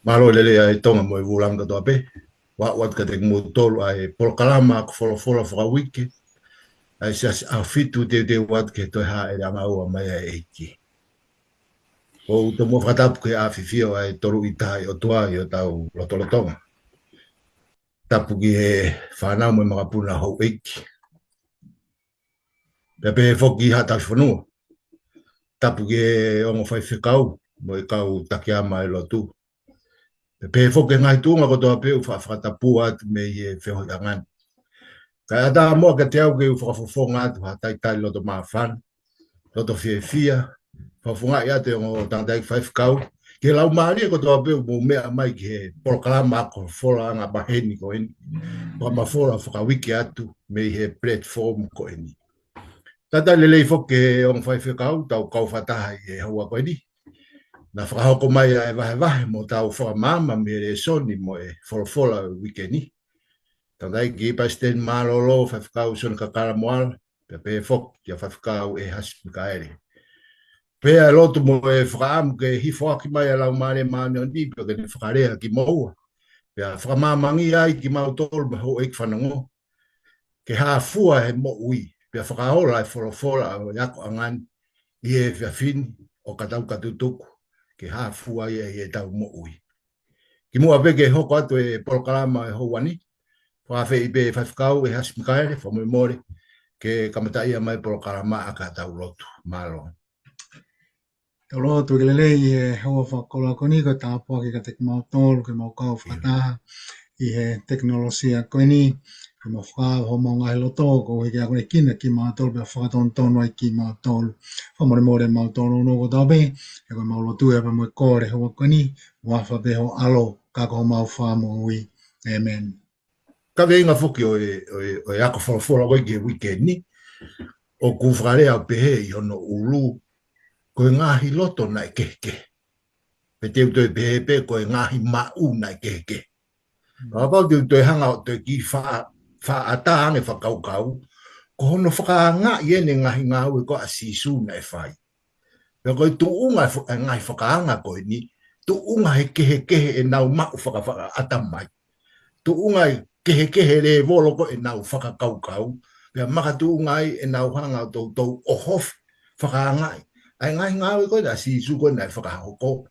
Malo lele ai tonga mo vulanga to ape. Wat ka te mo tolu ai por kalama ko folo fra wiki. Ai se a fitu de wat ke to ha e anga o mai e ki. O to mo fata ke a fifio ai toru itai o toa i o tau lotolotonga. Tapu ki e whanau mo mga puna ho eki. Pepe foki ha tau whanua. Tapu ki e ongo whai whikau mo i kau takiama e lotu. Pe foke ngai tunga ko toa pe u whakatapu atu me i e wheho i angan. Kai ata moa ka te au ke u whakafofonga atu ha tai loto maa whan, loto fia, whafonga i ate o tangtai whai whikau. Ke lau maari ko toa pe u mo mea mai ki he porokalama ko whora anga baheni ko eni. Wa mawhora whakawiki atu me i he platform ko eni. Tata lelei foke o whai whikau tau kau whataha i e haua ko eni. Na whakahoko mai e vahe mo tau whakamama me re soni mo e wholofola wikeni. Tandai ki pasten malolo whakau son kakara moala, pe fok kia whakau e haspi kaere. Pea lotu mo e whakaamu ke hifo aki mai a lau mare maani o ni, pe ke whakarea ki maua. Pea whakamamangi ai ki mau tolu me ho eik whanango. Ke hafua he mo ui, pea whakahola e wholofola o yako angan i e whiawhini o katau katutuku. Ke hafua i e tau mo ui. Ki mua peke hoko atu e polokalama e houani, whawhe i pe whawhikau e hasmi kaere, whamoi more, ke kamatai a mai polokalama a ka tau lotu, malo. Tau lotu ke lelei i he haua whakola koni ko tāpua ki ka te mau tōlu ke mau kau whakataha i he teknolosia koni ke mau whakau ho mau ngahi loto ko hiki a kone kina ki mau tōlu pe whakatonu tonu ai ki mau tōlu. Whamore more mau tōlu no ko tāpe e koe mau lotu e pa moe kore haua koni wafa pe ho alo ka ko mau whamo ui. Amen. Ka veinga whuki o e ako whalawhala wai ke weekend ni, o kuwhakarea o pehe i ono ulu, ko e ngahi loto na e kehke. Pe te uto e pehe pe ko e ngahi mau na e kehke. Pau te uto e hanga o te ki wha ata ange whakaukau, ko hono whakaanga i ene ngahi ngau e ko a sisu na e whai. Pea koe tu unga e ngahi whakaanga koe ni, tu unga he kehe e nau mau whaka ata mai. Tu unga e kehe le volo ko e nau whakakaukau, pea maka tu unga e nau hanga o tau ohof whakaanga i. Ai ngahi ngau e koe na sisu koe na e whakahoko,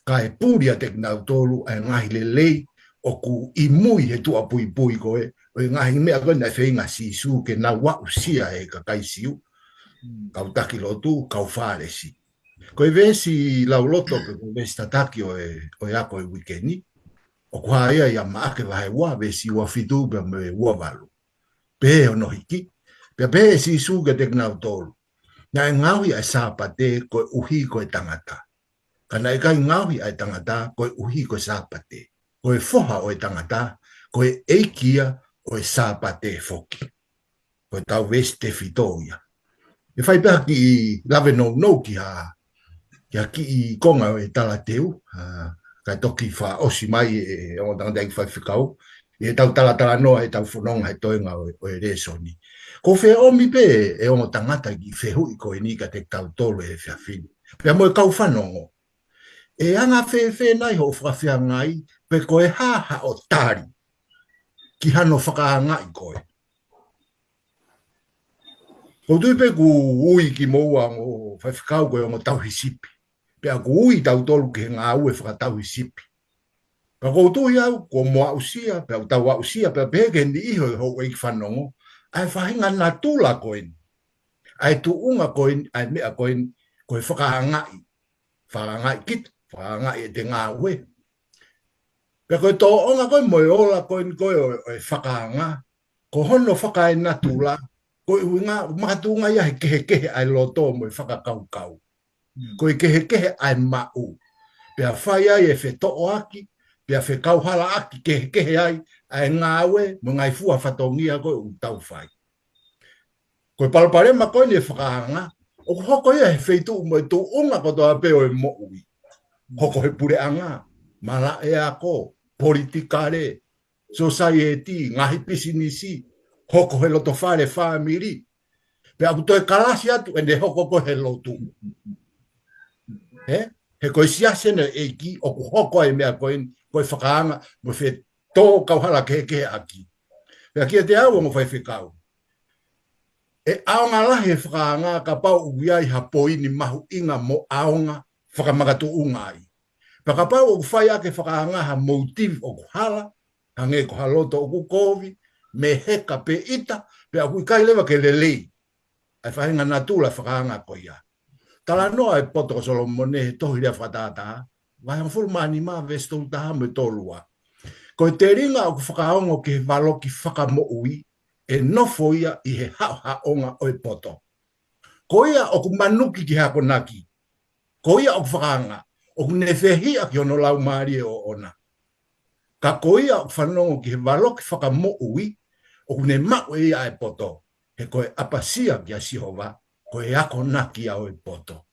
ka e pūri a te nau tolu ai ngahi le lei, o ku i mui he tua pui koe, o i ngahi mea koe na e whainga sisu ke na wau sia e ka kaisiu, kau taki lotu, kau whāresi. Koe vesi lau loto ke koe vesi tataki o e ako e wikeni, o kua ia ia maake vahe ua vesi ua fitu pe me ua walu. Pe o no hiki, pe sisu ke te nau tolu. Nga e ngawi ai sāpate koe uhi koe tangata. Kana e kai ngawi ai tangata koe uhi koe sāpate. Koe foha o e tangata, koe eikia o e sāpate foki. Koe tau vesi te fitoia. E whai pēha ki lave no ki ha, ki i konga o e tala teu, kai toki wha osi mai e o tangata i whai whikau, e tau tala noa e tau whanonga he toenga o e resoni. Ko whea omi pe e o tangata ki whehu i koe ni ka te tau tolu e whiawhini. Pea mo e kau whanongo. E anga whe nai ho whakawhia ngai, pe koe ha o tari. Ki hano whakaanga i koe. Ko tui pe ku ui ki moua o whaiwhikau koe o ngo tau hisipi. Pea ku ui tau tolu ki ngā ue whakatau hisipi. Ka koutu iau, ko moa usia, pea tau wa usia, pea peke ni iho i hou eik whanongo, ai whahinga nā tūla koen. Ai tu unga koen, ai mea koen, koe whakahangai. Whakangai kit, whakangai e te ngā ue. Pea koe tō onga koe moe ola koen koe o e whakahanga, ko hono whakai nā tūla, koe ui ngā makatunga ia he kehe ai loto moe whakakaukau. Koe kehe ai mau. Pea whai ai e whe to'o aki, pea whe kauhala aki kehe ai, ai ngā ue, mo ngai fua whatongia koe u tau whai. Koe palapare ma koe ni e whakahanga, o hoko ia he wheitu mo e tū unga kotoa peo e mo ui. Hoko he pure anga, mala e ako, politikare, society, ngahi pisinisi, hoko he loto whare whamiri. Pea aku toi kalasi atu, ene hoko ko he lotu. he koe siasene e ki o ku hoko e mea koe whakaanga mo whe tō kauhala ke aki. Pea kia te au mo whai whekau. E aonga lahe whakaanga ka pau uiai ha poini mahu inga mo aonga whakamagatu ungai. Pea ka pau o whai ake whakaanga ha motive o ku hala, hange ko haloto o ku kovi, me heka pe ita, pea kui kai lewa ke lelei. Ai whahinga natula whakaanga ko ia. Tala noa e poto ko Solomone he tohi rea whatata, vai ang fulmani ma vestou taha me tolua. Ko te ringa o ku whakaongo ke waloki whakamo ui, e nofo ia i he haonga o e poto. Ko ia o ku manuki ki hako naki. Ko ia o ku whakaanga, o ku newhehia ki ono lau maari o ona. Ka ko ia o ku whanongo ki he waloki whakamo ui, o ku ne mau ia e poto. He koe apasia ki a Sihova, koe ako naki a o e poto.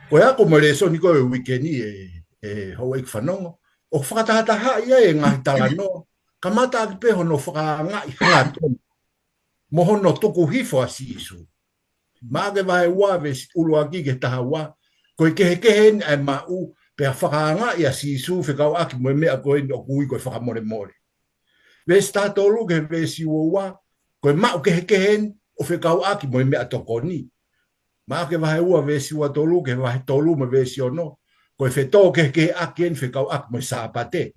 Koe ako mo le so ni koe wikeni e hou eik whanongo, o whakatahataha ia e ngahi tala no, ka mata aki peho no whakaanga i hanga tonu. Moho no tuku hifo a si isu. Maage vahe ua ve ulu aki ke taha ua, koe kehe ni ai mau, pea whakaanga i a si isu, whikau aki mo e mea koe ni o kui koe whakamore more. Ve statolu ke ve si ua, koe mau kehe ni, o whikau aki mo e mea toko ni. Maake vahe ua ve si ua tolu, ke vahe tolu me ve si ono, koe whetō kehe aki en whikau aki mo e saapate.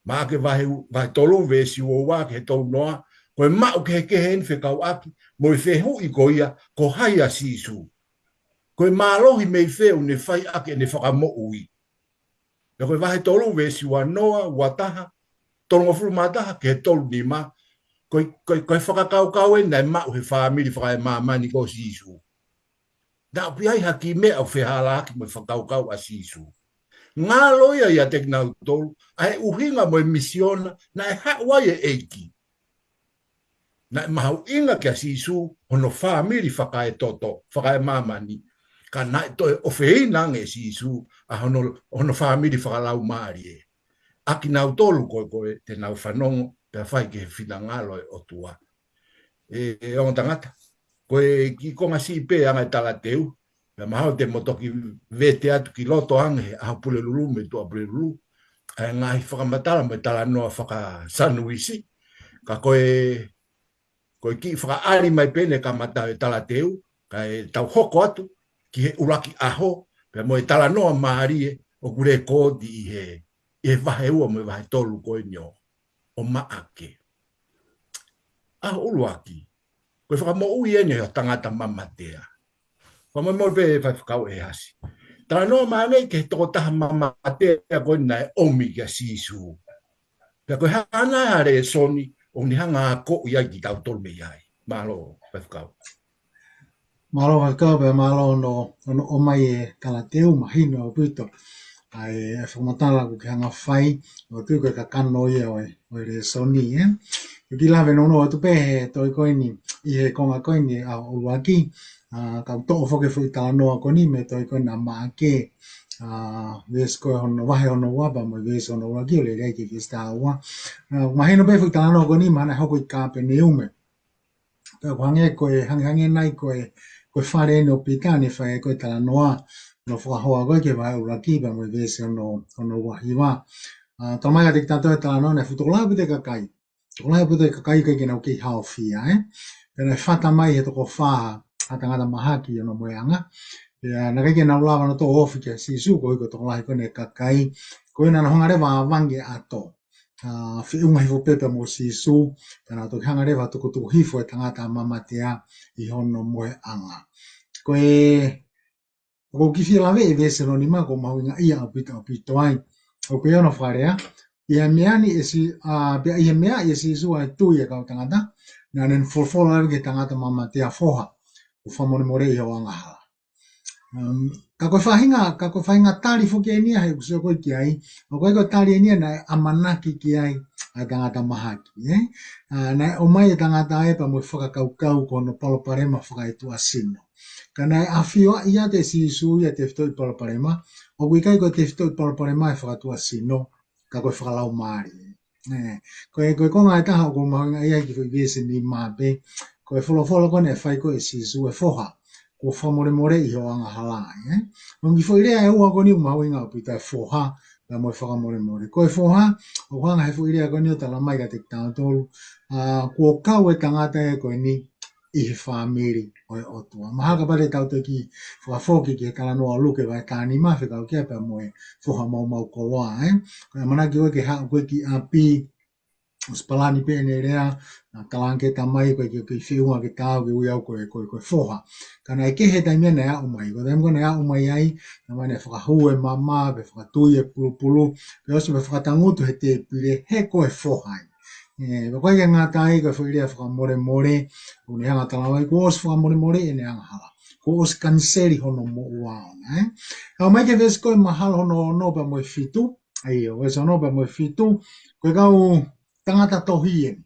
Maake vahe tolu ve si ua ke tau noa, koe mau kehe ni whikau aki, mo e whehu i koia, ko hai a sisu. Koe mālohi mei wheu ne whai ake ne whakamo ui. Na koe vahe tolu ve si ua noa, ua taha, tolonga furu mataha ke tolu ni ma, koe whakakau e nei mau he whaamiri whakae mamani ko sisu. Na pi ai haki mea o whehala aki mo e whakau a sisu. Ngā loia ia teknau tolu, ai uhinga mo e misiona, na e hawai e eiki. Na e mahau inga kia sisu, hono whaamiri whakae toto, whakae mamani, ka na e toe o whieina nge sisu, a hono whaamiri whakalau maari e. Aki nau tolu koe, te nau whanongo, pia whai ke whina ngalo e o tua. E onga tangata, koe ki konga si pe anga e tala teu, pia mahau te motoki vete atu ki loto ange, a pule lulu me tua pule lulu, e ngahi whakamatala me tala noa whaka sanuisi, ka koe ki whakaari mai pene ka mata e tala teu, ka e tau hoko atu, ki he uraki aho, pia mo e tala noa maari e, o kure kōti i he vahe ua mo e vahe tolu koe nio, o maake. Aho uluaki, koe whakamo ui ene o tangata mamatea. Whamamo pe e whakau e hasi. Tala noa maanei ke toko taha mamatea koe na e omi kia sisu. Pia koe hana hare e soni, o ni hanga ko ia ki tau tolu me iai. Malo, whakau. Malo whakau pe malo no o mai e tala teu mahino o puto. Ai e whamatala ku ki hanga whai, o tuko e ka kano ia o e soni, e. Ki lawe no o tupe he toi koini, i he konga koini a uluaki, ka tō whoke fui tala noa koni me toi koini a maake, ves koe hono wahe hono waba mo ves hono uluaki o le reiki ves tā ua. Mahino pe fui tala noa koni, mana hoko i kāpe ne ume. Pea kuhange koe, hange nai koe whare no pitani whae koe tala noa, no whakahoa koe ke wae uluaki pa mo ves hono wahiwa. Tamai ka te kitato e tala noa, ne futokola pute kakai. Tokola pute kakai kai kena uki hao fia, Pena whata mai he toko whaha, hatangata mahaki ono moeanga. Pea na kei na ulawa no tō ofi kia sisu, ko tokola koe ne kakai. Koe na hongarewa wange ato. Whiunga hifo pepe mo sisu, pena toki hangarewa tuku hifo e tangata mamatea I hono moeanga. Koe kiwhia lawe e vese no ni mako mahuinga ia o pito ai. O koe ono wharea, ia meani e si, pia ia mea e sisu ai tui e kau tangata, na nen folfola lawe ke tangata mamatea foha, o whamone more I ho angahala. Ka koe whahinga tari fuki e nia hei kusio koe ki ai, o koe koe tari e nia na amanaki ki ai a tangata mahaki, Na o mai e tangata e pa mo whakakaukau kono paloparema whakaitu asino. Ka nai awhioa ia te sisu ia te whitoi paloparema, o kui kai koe te whitoi paloparema e whakatu asino, ka koe whakalau maari. Koe konga e taha o koe mahuinga ia ki fui vese ni mape, koe wholofolo kone e whai koe sisu e foha, ko whamore more I ho anga halai. Ngi fo irea e ua koni umau inga pita e foha la mo whakamore more. Ko e foha, o hanga he fo irea koni o tala mai ka te tāna tolu, ko kau e tangata e koe ni I he whamiri o e otua. Mahaka pare tau te ki whakawhoki ki he kala noa luke vai tāni mawhi kau kia pia moe foha mau koloa. Koe manaki oe ke hao koe ki api, spalani pe ne rea na talanke tamai ko ke fiunga ke tau ke uiau ko foha kana ke he tai mena ya umai ko dem ko na umai ai na mane fa hu e mama be fa tu e pulu pe oso be fa tangu to he te pile he ko e foha ba ko nga tai ko fo ile fa more une nga talanai ko os fa more ene nga hala ko os kanseri hono mo wa au mai ke ves ko mahal hono no ba mo fitu ai o eso no ba mo fitu ko kau tangata tohi e.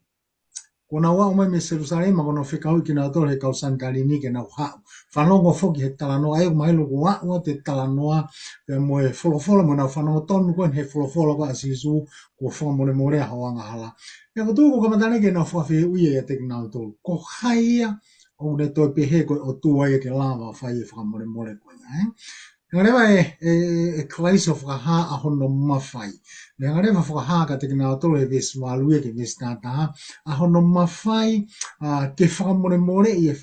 Kona wao mai me Jerusalema kono whikau ki nga tore kau santarini ke nau hao. Whanongo whoki he talanoa, e mai loko wao te talanoa, pe moe wholofolo mo nau whanongo tonu koen he wholofolo ko asisu, ko whamore more a hoanga hala. Ia ko tūko kamatane ke nau whawhi uia ia te nau tolu. Ko haia, o ne toi pehe koe o tua ia ke lava whai e whamore more koen. Nga rewa e klaiso whakaha a hono mawhai. Nga rewa whakaha ka te kina tolo e ves walue ke ves tātaha. A hono mawhai ke whakamore I e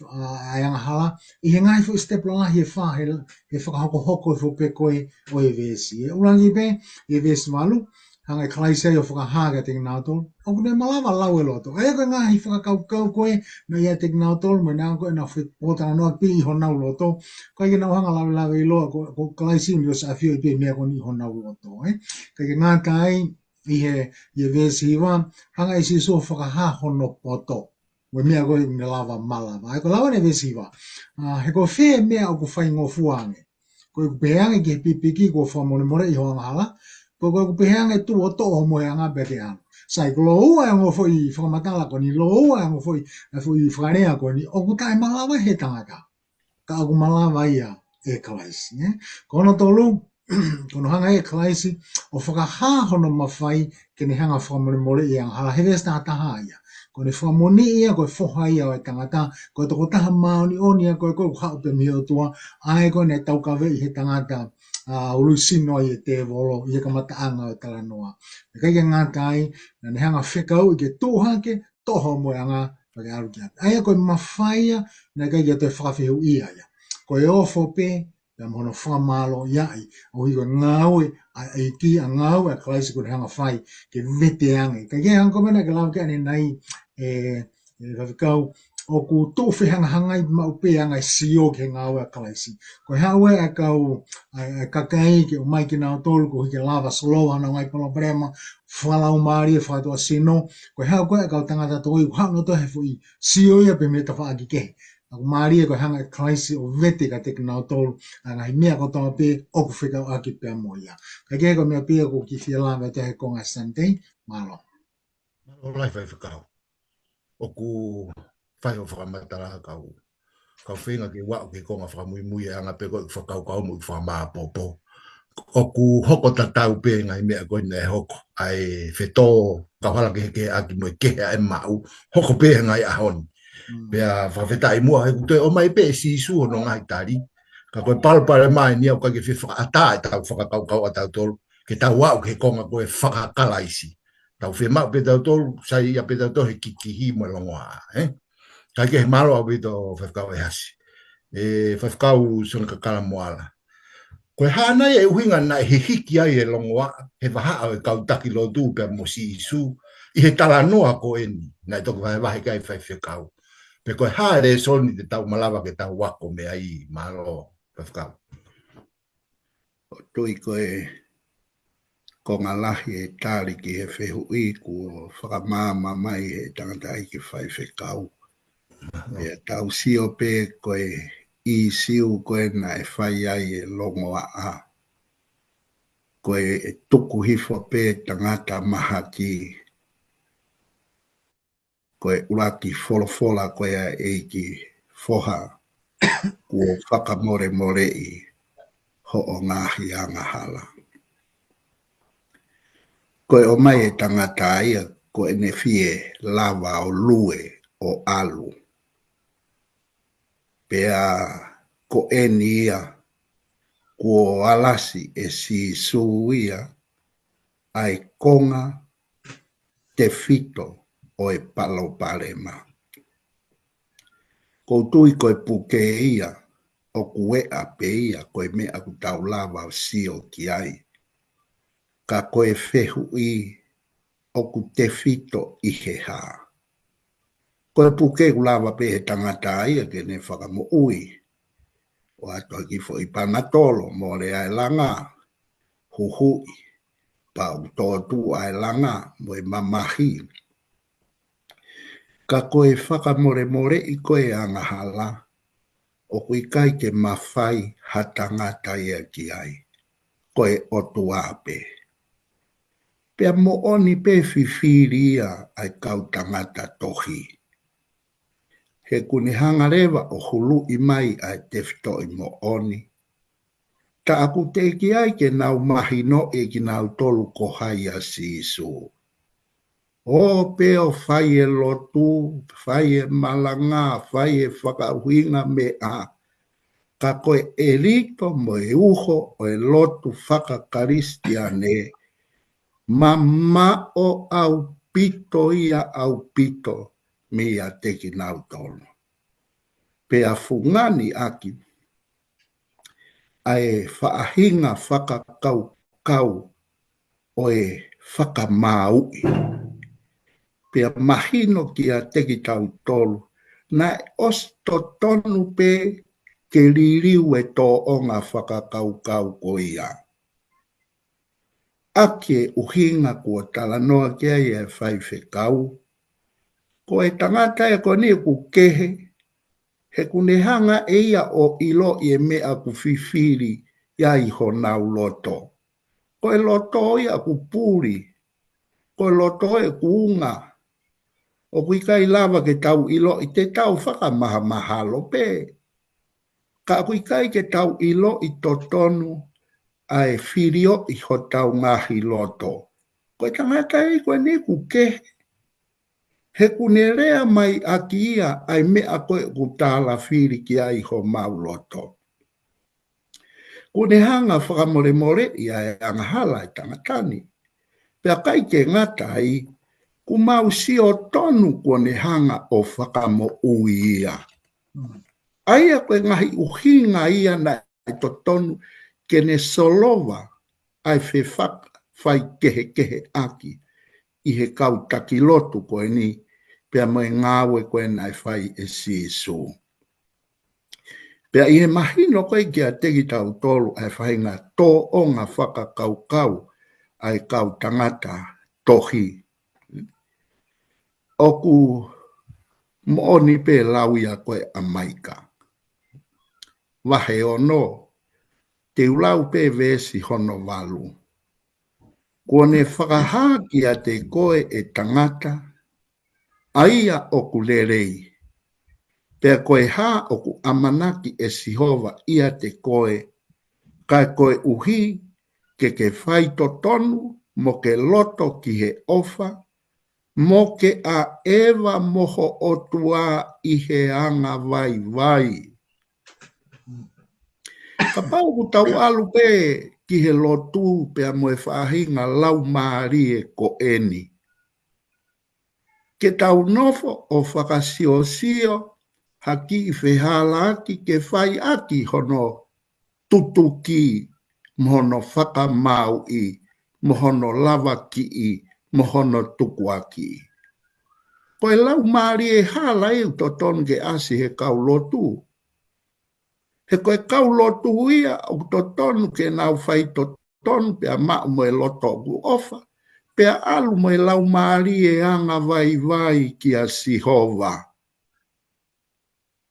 angahala. I he ngai fu step lahi e wha he whakahoko hoko e whope koe o e vesi. E urangi pe e ves walu. Hanga e klaise o whakaha ka te kina tolo. O kune malawa lau e loto. E koe ngahi whakakau koe na ia te kina tolo. Mo nā koe na whipotana noa pi I honau loto. Koe ke nau hanga lawe I loa ko klaisi mi o sa fio I pe mea koni honau loto. Koe ke ngā tai I he vesi wa. Hanga I si so whakaha hono poto. Mo mea koe me lava malawa. E ko lawa ne vesi wa. He ko whee mea o ko whai ngofuange. Koe ku pehange ki he pipiki ko whamone more I hoanga hala. Koe ku pehange tu o to o moe anga beke anu. Sai ko loo e ngo foi whakamatala koni. Loo e ngo foi whakarea koni. O ku tae malawa he tangata. Ka aku malawa ia e klaisi. Kono tolu, kono hanga e klaisi, o whakaha hono mawhai ke ne hanga whamone more I ang hala. Hewe sta taha ia. Ko ne whamone ia, koe whoha ia o e tangata, koe toko taha maoni oni ia, koe koe hao pe mio tua, ai koe ne taukawe I he tangata, ulu sino I te volo, I he kamata anga o tala noa. Kai ke ngā tai, na ne hanga whekau I ke tōhake, toho mo anga, pake aru kia. Ai koe mawhaia, na kai ke te whakawhihu ia ia. Koe ofo pe, ya mono whamalo iai, o hiko ngāue, ai ki a ngāue a klaisi kone hanga whai, ke vete ange. Kai ke hanga komena ke lau ke ane nei, whawhikau, o ku tōwhi hanga hangai mau pe anga sio ke ngāue a klaisi. Koe haue a kau kakai ke o mai ki nao tolu, ko hike lava solo hana ngai pala brema, whalau maari e whaitua sino, koe hau koe a kau tangata toi, hau no tohe fui, sio ia pe me ta whaaki kehe. Ako maari e koe hanga e klaisi o vete ka te kinao tolu, a ngai mea ko tonga pe, oku whikau aki pia moia. Ka kea ko mea pia ko ki whiala me te he konga Sunday, malo. Malo lai whai whakau. Oku whai o whakamatara kau. Kau whenga ke wau ke konga whakamui e anga pe koe whakau kau mui whamaa popo. Oku hoko tatau pe ngai mea koe ne hoko. Ai whetō kawhala ke aki mui keha e mau. Hoko pe ngai ahoni. Pea whawhetai mua he kutoi o mai pe si isu no ngai tari. Ka koe palpare mai ni au ka ke whakata e tau whakakau a tau tolu. Ke tau wau ke konga koe whakakalaisi. Tau whemau pe tau tolu, sai ia pe tau tolu he kikihi mo longoa. Ka ke he malo au pito whakakau e hasi. Whakakau sona kakala moala. Koe hana e uhinga na he hiki ai e longoa. He waha au e kautaki lo tu pe mo si isu. I he tala noa ko eni. Nai toko wahe kai whakakau. Pe koe haere soni te tau malawa ke tau wako me ai malo whakau. O tui koe ko ngā lahi e tāri ki he whehu I kua whakamāma mai he tangata ai ki whai whekau. E tau sio pe koe I siu koe na e whai ai e longoa a. Koe e tuku hifo pe tangata maha ki koe uraki wholofola koe a eiki whoha kua whakamore more I ho o ngahi anga hala. Koe o mai e tangata ia koe ne fie lava o lue o alu. Pea ko enia ko alasi e si suia ai konga te fito o e palo parema. Ko tui ko e puke ia o kue a pe ia ko e mea ku tau lava o sio ki ai. Ka ko e fehu i o ku te fito i he ha. Ko e puke ku lava pe he tangata ia ke ne whakamo ui. O atua ki fo i panatolo mo le ai langa huhui. Pa utotu ai langa mo e mamahi. Ka koe whakamore i koe angahala, o kui kai ke mawhai hatangata ia ki ai, koe o tuape. Pea mo oni pe whiwhiria ai kau tangata tohi. He kuni hangarewa o hulu i mai ai tefto i mo oni. Ta aku te ki ai ke nau mahino e ki nau tolu ko hai a sisu. O peo fai e lotu, fai e malanga, fai e whakauhinga me a. Ka koe e rito mo e uho o e lotu whakakaristia ne. Ma o au pito ia au pito me a teki nau tono. Pea fungani aki. Ai whaahinga whakakau kau o e whakamaui. Pea mahino ki a teki tau tolu, na osto tonu pe ke ririu e tō onga whakakaukau ko ia. Ake uhinga kua talanoa kia i e whaiwhekau, ko e tangata e ko ni ku kehe, he kunehanga e ia o ilo i e mea ku whiwhiri ia i ho nau loto. Ko e loto ia ku puri, ko e loto e ku unga, o kui kai lava ke tau ilo i te tau whakamaha mahalo pe. Ka kui kai ke tau ilo i totonu ai whirio i ho tau ngahi loto. Koe tangata e koe ne ku ke. He kune rea mai aki ia ai mea koe ku tāla whiri ki ai ho mau loto. Kune hanga whakamore i ai angahala i tangatani. Pea kai ke ngata ai ku mau si o tonu kone hanga o whakamo ui ia. Aia koe ngahi uhinga ia na i to tonu kene solova ai whewhaka whai kehe aki i he kau takilotu koe ni pea mai ngāwe koe nai whai e sisu. Pea i he mahino koe ki a teki tau tolu ai whainga tō o ngā whakakaukau ai kau tangata tohi. Oku mooni pe lauia koe a maika. Wahe ono, te ulau pe vesi hono walu. Kone whakahaki a te koe e tangata, aia oku lerei. Pea koe hā oku amanaki e sihova ia te koe, kai koe uhi ke whai tonu mo ke loto ki he ofa, mo ke a ewa moho o tua i he anga vai. Ka pau ku tau alu pe ki he lotu pea mo e whahinga lau maari e ko eni. Ke tau nofo o whakasio haki i whehala aki ke whai aki hono tutuki mohono whakamau i, mohono lava ki i, mohono tukuaki. Koe lau maari e hala e to ton ke asi he kau lotu. He koe kau lotu ia o to tonu ke nau whai to tonu pea maa mo e loto ku ofa. Pea alu mo e lau maari e anga vai ki a sihova.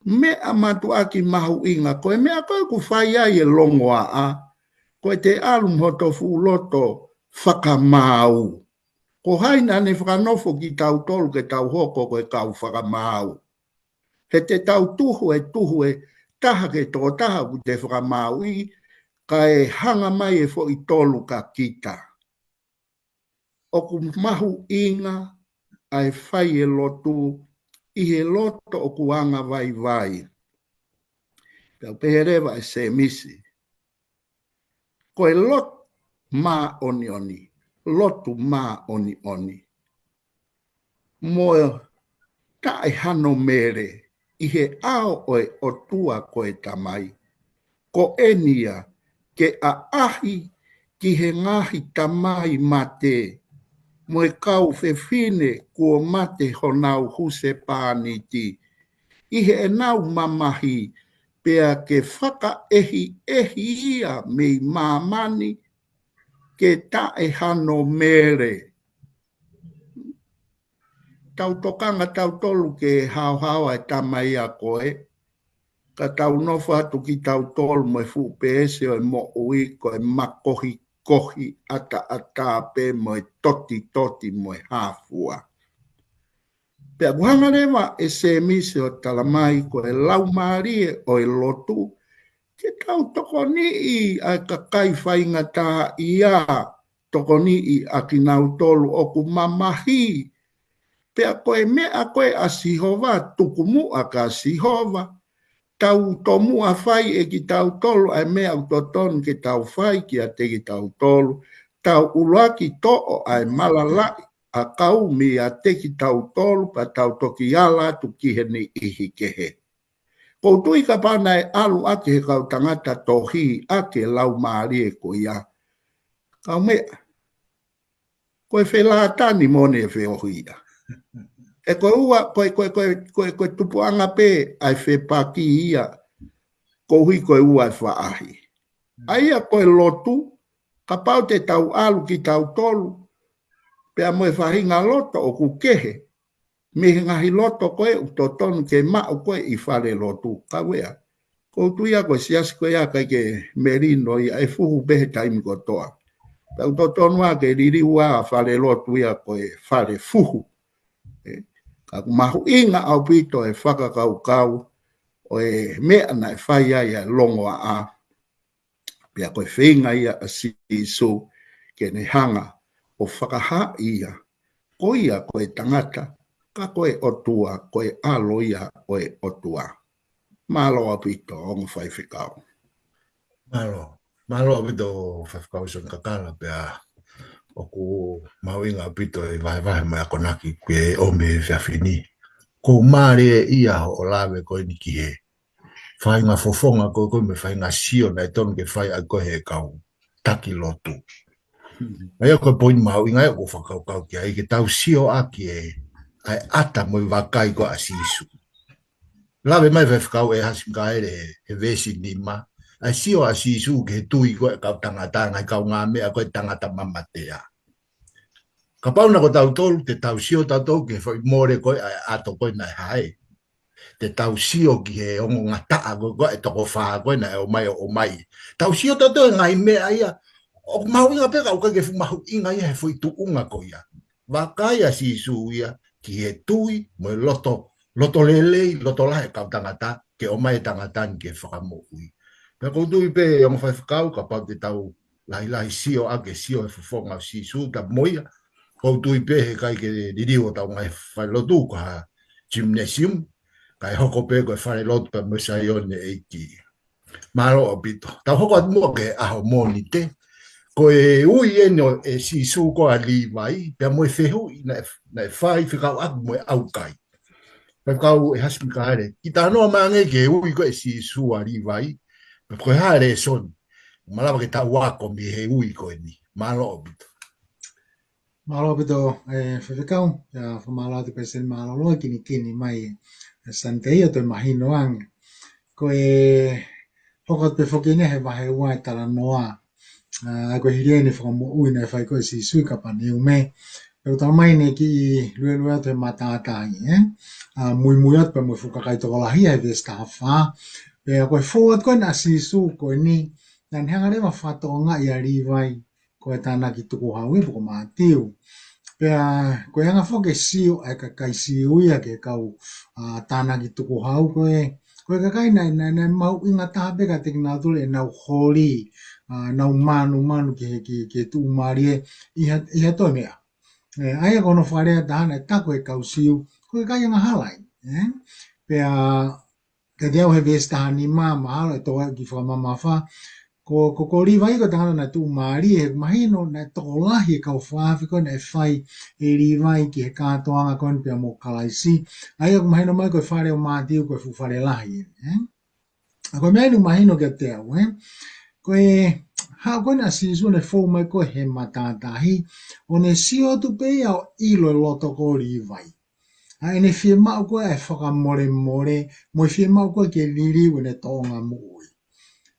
Mea matu aki mahu inga koe mea koe ku whai ai e longoa a. Koe te alu moto fu loto whakamau. Ko haina ne whakanofo ki tau tolu ke tau hoko koe kau whakamau. He te tau tuhu e taha ke tō taha ku te whakamau i ka e hanga mai e fo i tolu ka kita. O ku mahu inga ai whai e lotu i he loto o ku anga vai. Pea peherewa e se misi. Koe lot mā oni oni. Lotu mā oni oni. Moe tae hano mere i he ao oe o tua koe tamai. Ko enia ke a ahi ki he ngahi tamai mate. Moe kau whewhine kua mate honau huse pāniti. I he enau mamahi pea ke whaka ehi ia me mamani ke tae hano mere. Tau tokanga tau tolu ke hao e tamai a koe. Ka tau nofa atu ki tau tolu mo e fupeese o e mo ui ko e makohi ata pe mo e toti mo e hafua. Pea guhanga rewa e se mise o talamai ko e lau maarie o e lotu ke tau tokoni i a kakai whainga tā ia tokoni i a ki nau tolu o ku mamahi. Pea koe mea koe a sihova, tukumu a ka sihova. Tau tomu a whai e ki tau tolu, ai mea utoton ke tau whai ki a te ki tau tolu. Tau uruaki to'o ai malalai a kau mi a te ki tau tolu, pa tau toki ala tu kiheni ihi kehe. Ko tui ka pana e alu ake he kau tangata tohi ake lau maari e ko ia. Kau mea, koe whelātani mone e wheohia. E koe ua, koe tupuanga pe ai whepaki ia, ko hui koe ua e whaahi. Aia koe lotu, ka pau te tau alu ki tau tolu, pea moe whahinga loto o ku kehe, me ngahi loto koe utotonu ke mao koe i whare lotu, ka wea. Ko tuia koe siasi koe a kai ke merino ia e fuhu behe taimi kotoa. Pea utotonu a ke riri ua a whare lotu ia koe whare fuhu. Ka mahu inga au pito e whakakau o e mea na e whai ia longo a pia koe whinga ia a siso ke ne hanga o whakaha ia ko ia koe tangata ka koe otua koe alo ia koe otua malo a pito o mwhai whikau malo a pito whakau son kakala pia o ku mawinga pito e vai mai konaki ke o me fini ko mare ia o lave ko ni ki e fai nga fofonga ko me fai nga sio na ton ke fai a ko he kau taki lotu ai ko point mawinga o whakau ki ai ke tau sio aki e ai ata mo vakai ko asisu lave mai whakau e hasinga e vesi ni ma ai sio asisu ke tui ko ka tangata ngai kau ngā mea ko tangata mamatea. Ka pauna ko tau tolu, te tau sio tau tau ke whai more koe ato koe nai hae. Te tau sio ki he ongo ngataa koe e toko whaa koe nai o mai. Tau sio tau tau ngai mea ia. O mahu inga peka o ke mahu inga ia he whai tu unga ko ia. Wakaya si su ia ki he tui mo loto lelei, loto lahe kau tangata ke o mai tangata ni ke whakamo ui. Pea kou tui pe o mwhai whakau ka pau te tau lahi sio ake sio e whafonga si su ta moia. Ko tui pe he kai ke diriwa tau ngai whai lotu ka gymnasium, kai hoko pe koe whare lotu pa musai one eiki. Maro o pito. Tau hoko at mua ke aho moni te, koe ui eno e si su ko a li vai, pia moe whehu i na whai whikau aku moe au kai. Whikau e hasmi ka hare. Ki tā noa maange ke ui koe si su a li vai, koe hare e son. Malawa ke tau wako mi he ui koe ni. Maro o pito. Malo pito whewhikau, ia whamala te pesen malo loa kini mai santeia toi mahino ange. Ko e hokot pe whokine he wahe ua e tala noa. Koe hiriene whakamo ui nei whai koe si sui kapa ni ume. Pero tala mai ne ki lue atu he matātāi. Mui atu pe mui whukakai toko lahia he vesta hawha. Pe koe forward koe na si su koe ni. Nan hanga rewa whatoa ngā ia riwai. Ko e tāna ki tuku haui poko mātiu. Pea, koe hanga whoke sio ai ka kai sio ia ke kau tāna ki tuku hau koe ka kai nai mau inga taha peka teki nā tule nau hori, nau manu ke tu umarie iha toi mea. Aia kono wharea tahana e tako e kau sio, koe kai anga halai. Pea, ka dia he vesta ni ma to ki fa mama fa ko riva i ko tanga na tu mari e mahino na to lahi ka fa fi ko na fai e riva i ki ka to anga kon pe mo kalaisi ai ko mahino mai ko fare o mati ko fu fare lahi ko me no mahino ke te ko e ha ko na si su ne fo mai ko he matata hi o ne si o tu pe o ilo loto ko riva ai ne fie ma ko e whaka more mo fie ma ko ke liri o ne tonga mui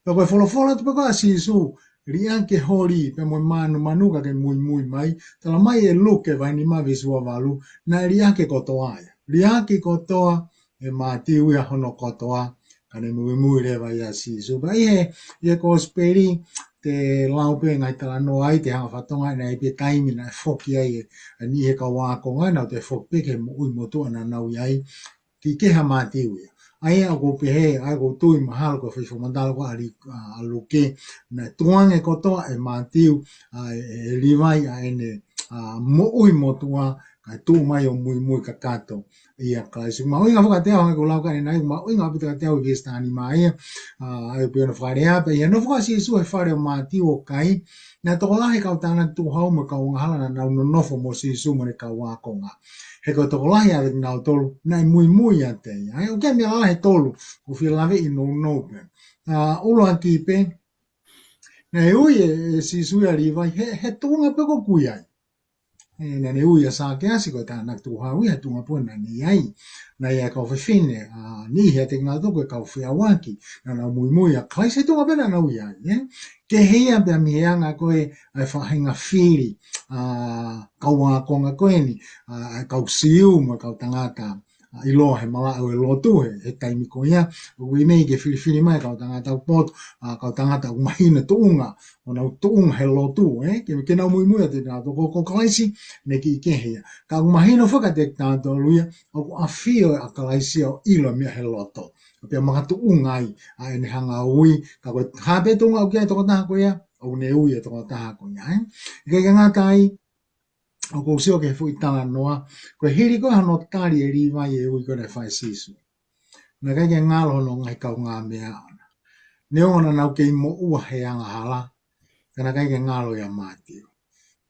pe ko folo tu pe ko si su ri anche hori pe mo manu ka ke mui mai tala mai e luke vai ni ma visua valu na ri anche ko toa ri anche ko toa e ma ti u ya hono ko toa kane mui le vai a si su vai e ko speri te laupe ngai tala no ai te hanga whatonga nei pe taimi na foki ai ni he ka wā ko ngai nau te foki ke mo ui motu ana nau ai ki ke ha mati ui. Ai a ko pehe, ai ko tui mahalo ko whiwhu mandalo ko aluke na tuange kotoa e mati u e liwai a ene mo ui motua ka tu mai o mui ka kato ia klaisi. Ma ui nga whakatea hanga ko lauka e nai, ma ui nga pita ka teo i vestani mai ai pe ona wharea pe ia no whakasi e su e whare o mati o kai na toko lahi kau tāna tu hau me kau ngahala na nau no nofo mo si su mo ne kau wakonga. He ko toko lahi a nau tolu nai mui a te ia. Ai o kia mea lahi tolu ko whia lawe i no pe. Ulo an kipe na e ui e si su a riwai he tunga pe ko kui ai. Na ne ui a sa ke asi ko tāna tu hau i he tunga po na ni ai. Na ia kau whiwhine ni he te ngā toko e kau whia waki na nau mui a klai se tunga pe na nau i ai. Ke hea pe a miheanga koe ai whahenga whiri kau wakonga koe ni kau siu mo kau tangata i loa he mala au e lotu he taimi ko ia o i mei ke whiri mai kau tangata u pot kau tangata u mahina tuunga o nau tuunga he lotu ke nau mui a te tātou ko kalaisi ne ki ke hea ka u mahina whaka te tātou luia o ku a whio a kalaisi o ilo mea he loto pia mga tuunga ai a ene hanga ui ka koe hape tunga o kia toko taha ko ia o ne ui e toko taha ko ia ke ngata ai o ko sio ke fui tala noa ko hiri ko hano tari e riva e ui ko ne fai sisu na ke ngalo no ngai kau ngā mea ona ne ona nau ke mo ua he anga hala kana ke ngalo ya mati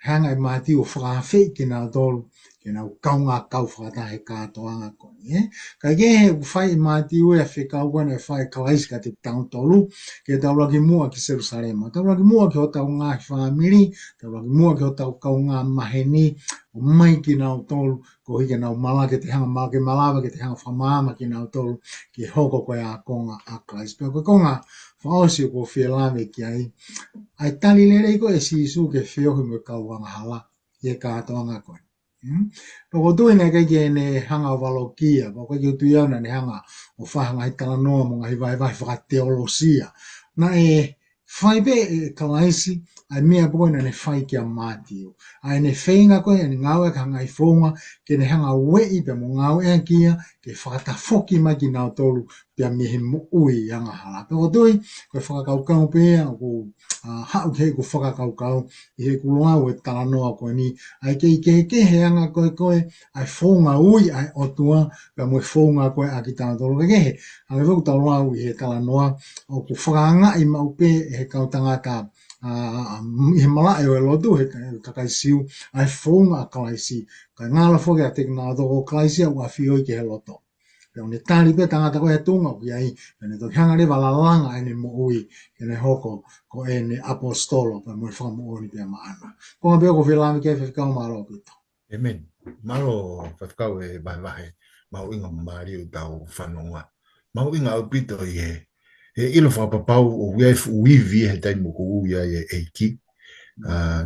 hanga i mati o whakawhi ki nā tolu ke nau kaunga kau whakata he kātoanga koni ka ke he whai i mati ue a whikau kone e whai kalaisi ka te tau tolu ke tau laki mua ki Jerusalema tau laki mua ki o tau ngā whamiri tau laki mua ki o tau kau ngā maheni o mai ki nau tolu ko hike nau mala ke te hanga mala ke malawa ke te hanga whamama ki nau tolu ki hoko koe a konga a kalaisi pia koe konga whaosi ko whielawe ki ai tali lere ko e sisu ke whiohi mo kau wanga hala e kātoanga koe Pako tui nei kai ne hanga walo kia, pako kai tui au na ne hanga o whahanga i tala noa mo ngai vai whakateolosia. Na e whai pe e kalaisi, ai mea poko na ne whai kia mātiu. Ai ne whainga koe, ne ngau e ka ngai whonga, ke ne hanga wei pe mo ngau e kia, ke whakatafoki mai ki nau tolu, pia mihi mo ui anga hala. Pako tui, koe whakakaukau pēa, ko hau ke ko whakakaukau, i he kulunga ue tala noa koe ni, ai ke he anga koe, ai whonga ui, ai otua, pia mo whonga koe a ki tala tolu kehe. Ai whaku tala noa ui he tala noa, o ku whakanga i maupe he kautangata, i he mala e o e lotu he kakaisiu, ai whonga a kalaisi, kai ngāla whoke a teknā toko kalaisi a ua whioi ki he loto. Pea ne tāli pe tangata koe he tunga ki ai, ne toki hanga re walalanga e ne mo ui, ke ne hoko ko e ne apostolo, pa mo e whakamu o ni pia maana. Ko ngā pia ko whilami ke whikau maro pito. Amen. Malo whakau e vai mau inga maari o tau whanonga. Mau inga au pito i he ilo whakapapau o uivi he taimu ko uia e eiki.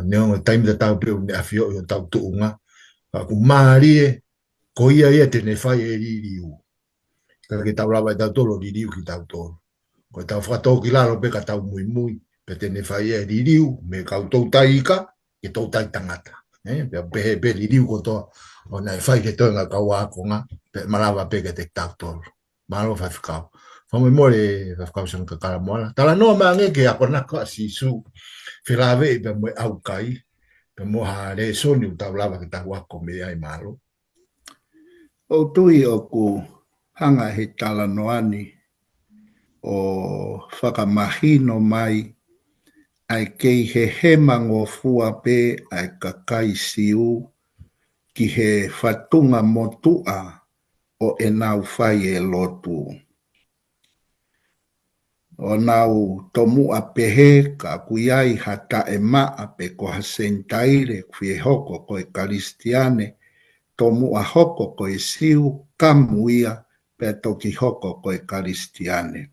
Neonga taimi da tau peo ne awhio i o tau tuunga. Ku maari e ko ia te ne whai e ririu. Ka ke tau lawa e tau tolo ririu ki tau tolo. Ko tau whakatau ki lalo pe ka tau mui. Pe te ne whai e ririu me kau tau taika ke tau tai tangata. Pe ririu ko toa. O nei whai ke toinga kau akonga. Pe malawa pe ke te tau tolo. Malo whai whakau. Whamoi more whakau sang kakara moala. Tala noa maange ke ako naka si su. Whilawe i pe moe au kai. Pe moha re soni u tau lawa ke tau ako me ai malo. O tui o ku hanga he tala noani o whakamahino mai ai kei he hemango fua pe ai kakai siu ki he whatunga motua o e nau whai e lotu. O nau tomua pehe ka kuiai hata e maa pe ko hasentaire kui hoko ko e karistiane tomua hoko ko e siu kamuia pe toki hoko ko e karistiane.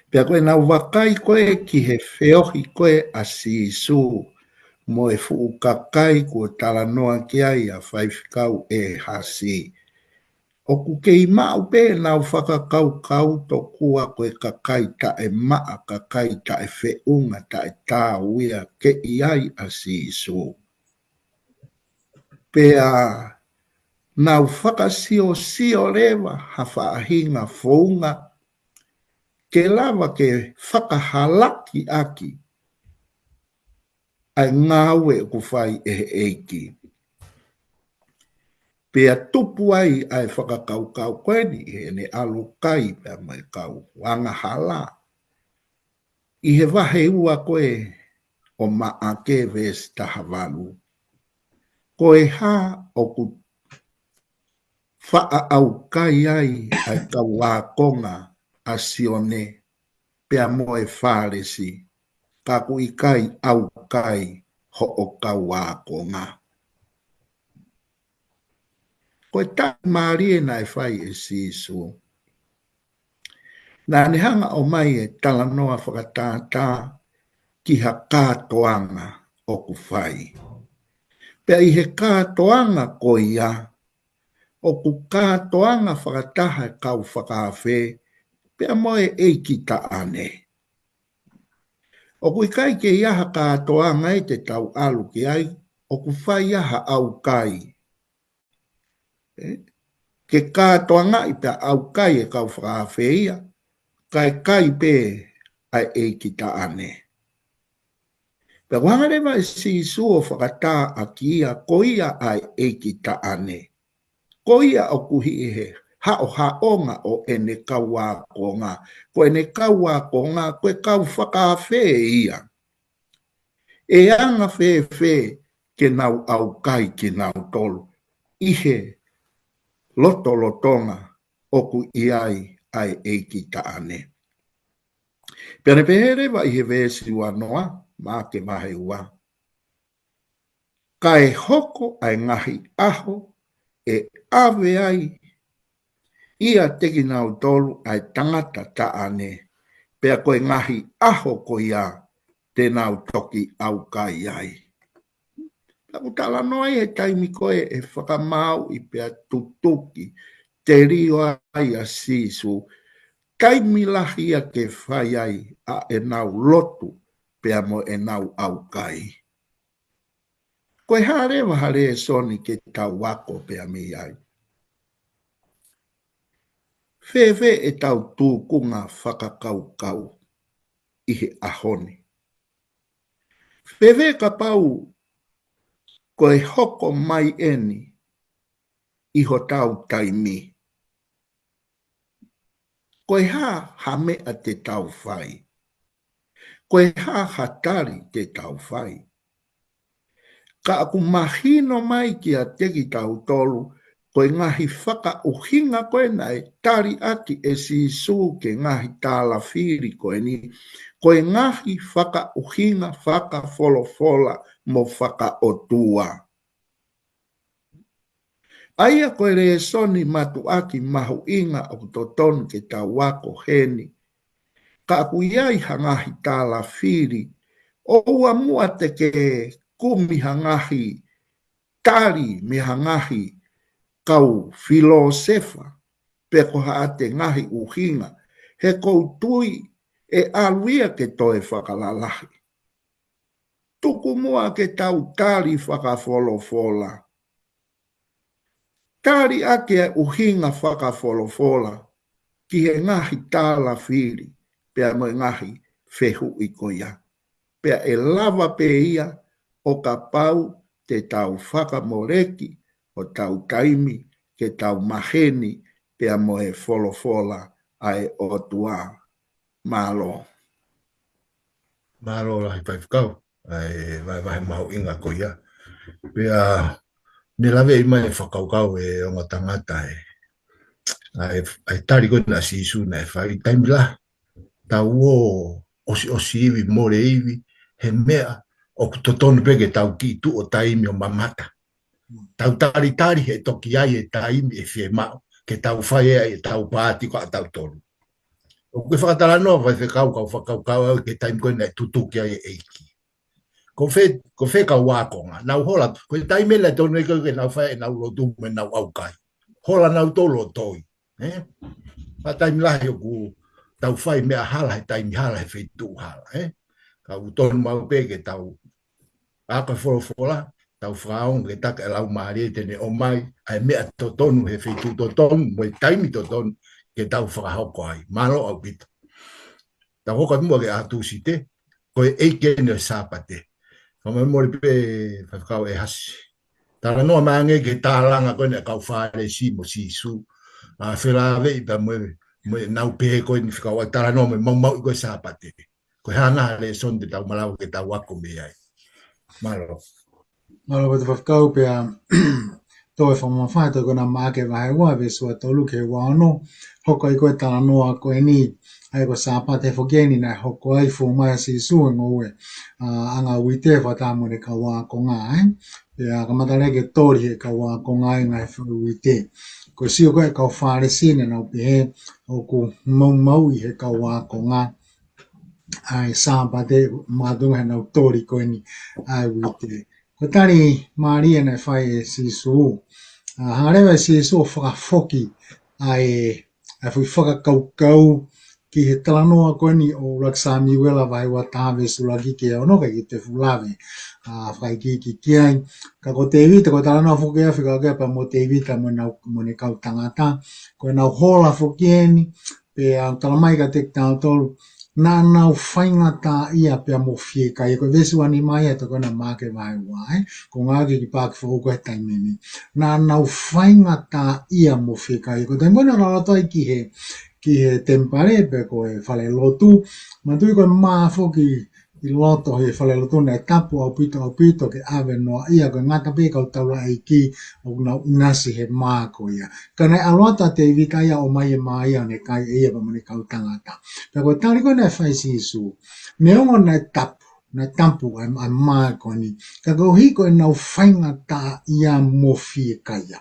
Pea koe nau wakai koe ki he whiohi koe a sisu mo e fuu kakai kua tala noa ki ai a whaifikau e hasi. O ku kei mau pe nau whakakau kau to kua koe kakai ta e maa kakai ta e whiunga ta e tā uia ke iai a sisu. Pea nau whakasio sio rewa ha whaahinga founga ke lava ke whakahalaki aki ai ngāwe ku whai e eiki. Pea tupu ai ai whakakaukau koeni e ne alukai pea mai kau wanga hala. I he wahe ua koe o maa ke ves tahavalu. Koe ha o ku wha au kai ai ai ka wakonga a sione pea moe whāresi. Ka kui kai au kai ho o ka wakonga. Koe ta marie nai whai e sisu. Nā nehanga o mai e tala noa whakatātā ki ha kātoanga o ku whai. Pea i he kātoanga ko ia, o ku kātoanga whakataha e kau whakawhe, pea moe eiki ta ane. O kui kai ke iaha kātoanga e te tau alu ki ai, o ku whai iaha au kai. Ke kātoanga i pea au kai e kau whakawhe ia, kai pe ai eiki ta ane. Pea wangarewa e si suo whakatā a ki ia ko ia ai eiki ta ane. Ko ia o kuhi he hao haonga o ene kaua konga. Ko ene kaua konga koe kau whakawhe ia. E anga whe ke nau au kai ke nau tolu. Ihe lotonga o ku iai ai eiki ta ane. Pene pehere wa ihe vesi wanoa. Mā ke mahe ua. Kai hoko ai ngahi aho e ave ai. Ia teki nau tolu ai tangata ta ane. Pea koe ngahi aho ko ia te nau toki au kai ai. Taku tala noai e taimi koe e whakamau i pea tutuki te rio ai a sisu. Taimi lahia ke whai ai a e nau lotu. Pea mo e nau au kai. Koe harewa hare e soni ke tau wako pea mi ai. Whewe e tau tūkunga whakakau i he ahoni. Whewe ka pau koe hoko mai eni i ho tau taimi. Koe ha mea te tau whai. Koe ha hatari te tau whai. Ka aku mahino mai ki a teki tau tolu, koe ngahi whaka uhinga koe nai tari aki e sisu ke ngahi tāla whiri koe ni, koe ngahi whaka uhinga whaka wholofola mo whaka otua. Aia koe re soni matu aki mahu inga o totonu ke tau wako heni, ka aku iai hangahi tāla whiri, o ua mua te ke kumi hangahi tari me hangahi kau filosefa pe ko haate ngahi uhinga he kou tui e aluia ke toe whakalalahi. Tuku mua ke tau tari whakawholofola. Tari ake uhinga whakawholofola ki he ngahi tāla whiri pea mo ngahi whehu i koia. Pea e lava pe ia o ka pau te tau whakamoreki o tau taimi ke tau maheni pea mo he wholofola ai o tua malo. Malo la pai kau. Ai vai mau inga ko ia. Pea ne lave i mai whakaukau e o ngā tangata e. Ai tari ko na si isu na e whai taimi la. Tau o osi iwi more iwi he mea o totonu peke tau ki tu o taimi o mamata. Tau tari he toki ai e taimi e fie mao. Ke tau whai e tau pāti ko a tau tonu. O koe whakatala noa vai whakaukau au ke taimi koe nei tutuki ai e eiki. Ko fe ka wakonga nau hola ko tai mele to ne ko nau fa nau lo tu me nau au kai hola nau to lo toi pa tai mila yo ku tau fai me hala tai mi hala fe tu hala ka u ton mau pe ke tau a ka fola tau fraun ke tak ela mari te ne o mai ai me to tonu he fe tu to ton mo tai mi to ton ke tau fra ho kai malo au bit ta ho ka mo ke atu site ko e ke ne sapate. Kama mori pe whakau e hasi. Tara noa mange ke tālanga koe ne kau whare si mo si su. Whira vei pa mo nau pe koe ni whakau ai tara noa me mau koe sāpate. Koe hana le son te tau malau ke tau wako me ai. Malo. Malo ko te whakau pe a tō e whamawhai tō kona māke wahe wā ve sua tolu ke wāno. Hoko i koe tala noa koe ni. Ai ko sāpate whakeni nai hoko ai fō mai si su e ngoe. Anga uite whata mo ne ka wā ko ngā Pea kamatare ke tori he ka wā ko ngā ngai uite. Ko sio koe ka whare sine nau pe he o ku mau i he ka wā ko ngā. Ai sāpate mātunga he nau tori koe ni ai uite. Ko tari maari e nai whai e si su. Hangarewa e si su whakafoki ai fui whakakaukau ki he talanoa koe ni o Laksami wela vai wa tāwe sulaki ke o noka ki te fulawe whai ki kiai. Ka ko te vita ko talanoa whukia whika kia pa mo te vita mo ne kau tangata. Ko nau hola whukieni pe talamai ka te tau tolu nā nau whaingata ia pe mo fie kai. Ko vesu ani mai e to kona make vai wai. Ko ngāki ki pāki whauko he taimeni. Nā nau whaingata ia mo fie kai. Ko te mwana rātai ki he tempare pe ko e whale lotu. Ma tui koe maa whoki i loto he whale lotu nei tapu au pito ke awe noa ia koe ngata pe kau taula ei ki o nau inasi he maa ko ia. Ka nei aloata te vika ia o mai e maa ia ne kai e ia pa mani kau tangata. Pe koe tari koe nei whai sisu. Ne ongo nei tapu ai maa ko ni. Ka koe hiko e nau whaingata ia mo fie kaia.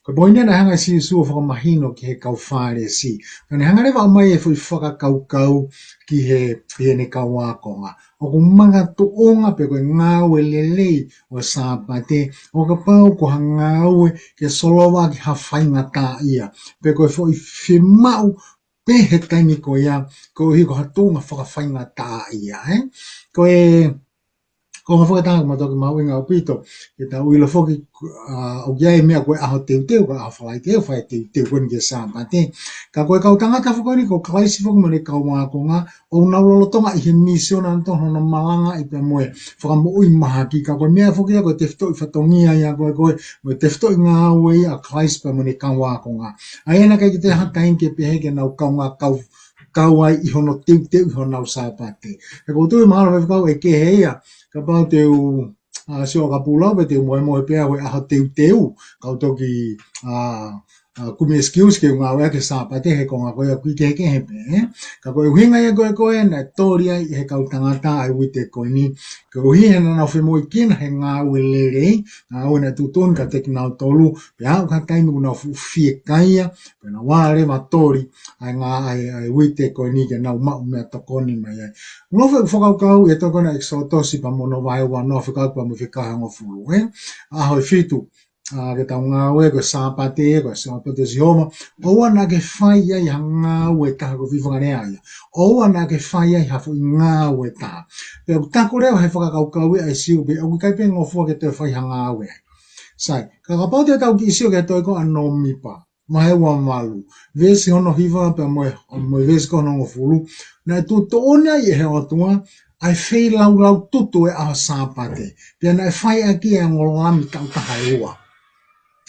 Ko boina na hanga si su whakamahino ki he kau whare si. Ka ne hanga rewa o mai e fui whakakaukau ki he ne kau wākonga. O ku manga tuonga pe koe ngāwe lelei o sāpate. O ka pau ko ha ngāwe ke solowa ki ha whaingata ia. Pe koe fo i whimau pe he taimi ko ia. Ko hiko ha tūnga whakawhaingata ia. Ko ngā whakatanga ma toki mau inga o pito, ke ta uila whoki o kiai mea koe aho teu, ka aho whalai teu, whai teu koni ke sāpate. Ka koe kau tangata whakoni, ko klaisi whoki mone kau mākonga, o naulolotonga i he misiona antono na malanga i pe moe, whakamo ui maha ki, ka koe mea whoki a koe te whito i whatongia ia koe, mo te whito i ngā ue i a klaisi pe mone kau mākonga. Aena kai ki te hata inke pe heke nau kau ngā kau ai i hono teu i hono nau sāpate. E ko tui mahalo me whakau e ke heia, ka pau teu sio ka pulau pe teu moe pea we aho teu kau toki kumi skills ke ngā wea ke sāpate he ko ngā koe a kui ke he pe ka koe uhinga ia koe na tori ai he kau tangata ai wite koe ni ka uhinga na nau whemo i kina he ngā ue lerei ngā ue na tutun ka teki nau tolu pe au ka taimi ku nau fie kaia pe na wale ma tori ai ngā ai wite koe ni ke nau mau mea tokoni mai ai ngofe whakaukau e toko na exotosi pa mono vai ua no whakau pa mo whikaha ngofuru aho i whitu ke tau ngā ue ko sāpate ko sāpate si homa oua na ke whai ai ha ngā ue taha ko whiwhangane ai oua na ke whai ai ha fu ngā ue taha pe au tako reo he whakaukau ai siu pe au kai pe ngofua ke te whai ha ngā ue sai ka kapau te tau ki siu ke toi ko anomi pa mai wa malu vesi hono hiva pe mo vesi ko no ngofuru na tu to ona i he otua ai fei lau tutu e a sāpate. Pia na e whai aki e ngolami tau taha ewa.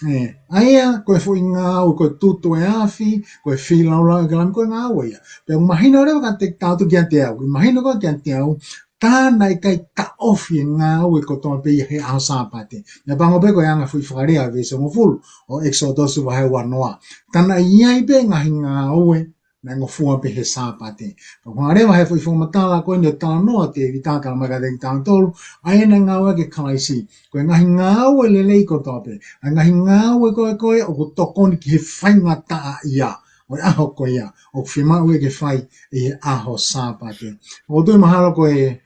Aia, koe fo inga au, koe tutu e afi, koe whilau lau ke lam koe ngā au ia. Pea mahina rewa ka te tātu ki ante au, mahina koe ki ante au, tāna i kai ka ofi ngā au e kotoa pe i he aho sāpate. Nā pango pe koe anga fui whakarea ve se ngofulu, o Exodus wa hei wanoa. Tāna iai pe ngahi ngā au e, na ngofua pe he sāpate. Whanga rewa he fui whamatala koe ni o tāna noa te vitākala mai ka te tāna tolu, aia na ngā au e ke kalaisi. Koe ngahi ngā au e lelei kotoa pe. A ngahi ngā au e koe o ko tokoni ki he whainga taa ia. O aho koe ia. O whimau e ke whai e aho sāpate. O tui mahalo koe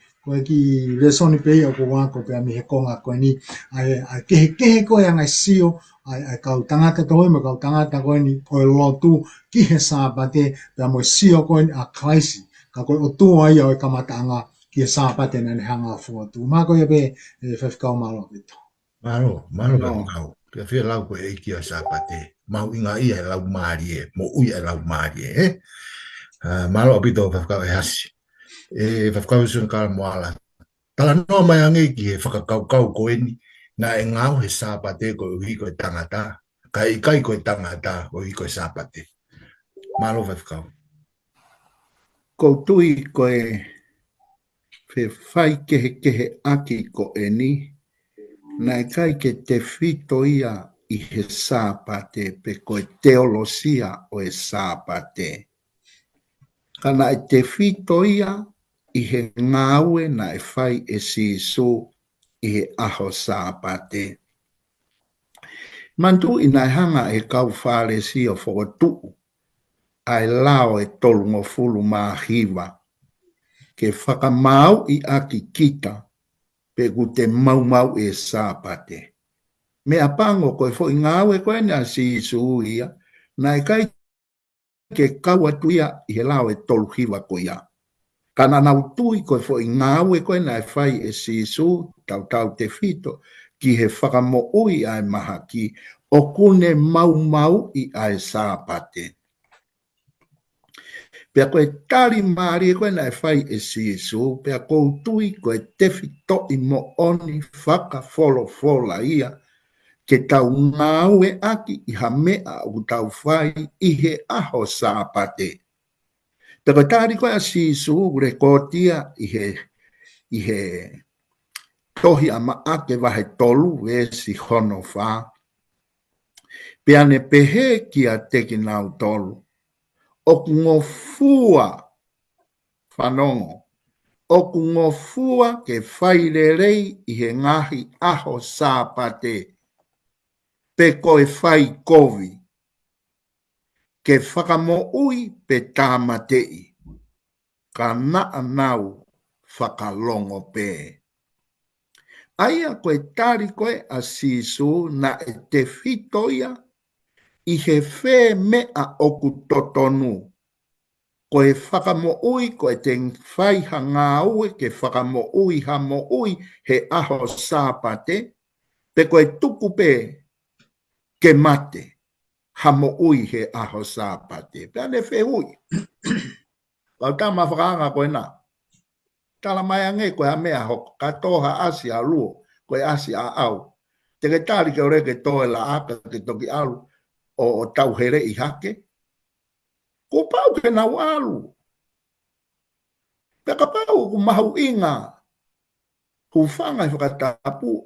ki lesoni pe ia ko wako pe a mi he konga koe ni. Ai kehe koe a ngai sio. Ai kau tangata toi ma kau tangata koe ni koe lotu ki he sāpate. Pe a moe sio koe ni a klaisi. Ka koe o tua ia o e kamatanga ki he sāpate na ni hanga fuatu. Mā koe pe e whawhikau malo pito. Malo whakau. Pia whia lau koe e ki a sāpate. Mau inga ia e lau maari e. Mo ui e lau maari e. Malo apito whawhikau e hasi. E whawhikau e suna kara moala. Tala noa mai ange ki he whakakau koe ni. Nga e ngau he sāpate koe uhi koe tangata. Kai koe tangata koe uhi koe sāpate. Malo whawhikau. Ko tui koe whe whai kehe aki ko e ni. Nai kai ke te whito ia i he sāpate pe koe teolosia o e sāpate. Kana e te whito ia i he ngāue na e whai e sisu i he aho sāpate. Mantu i nai hanga e kau whare si o whakotu ai lao e tolungo fulu mā hiwa ke whakamau i aki kita pe ku te mau e sāpate. Me apango koe fo i ngāwe koe na si isu ia, na e kai ke kaua tuia i he lao e tolu hiwa ko ia. Kana nau tui koe fo i ngāwe koe na e whai e si isu, tau te whito, ki he whakamo ui ai maha ki o kune mau i ai sāpate. Pea koe tari maari koe na e whai e si isu, pea kou tui koe tefi to i mo oni whaka fola ia, ke tau ngāue aki i ha mea u tau whai i he aho sāpate. Pea koe tari koe a si isu rekotia i he tohi ama ake wahe tolu e si hono wha. Pea ne pehe ki a teki nau tolu. O ngofua whanongo, o ngofua ke whairerei i he ngahi aho sāpate, pe koe whai kovi, ke whakamo ui pe tāmatei, ka naa nau whakalongo pe. Aia koe tari koe a sisu na e te whitoia, i he whē mea oku totonu. Koe whakamo ui, koe te whai ha ngā ue, ke whakamo ui ha mo ui he aho sāpate, pe koe tuku pe ke mate ha mo ui he aho sāpate. Pea ne whē ui. Kau tama whakaanga koe nā. Tala mai ange koe ha mea hoko, ka toha asi a luo, koe asi a au. Te ke tāri ke ore ke toe la aka ke toki alu, o tau here i hake, ko pau ke nau alu. Pea ka pau ku mahu inga, ku whanga i whakatapu,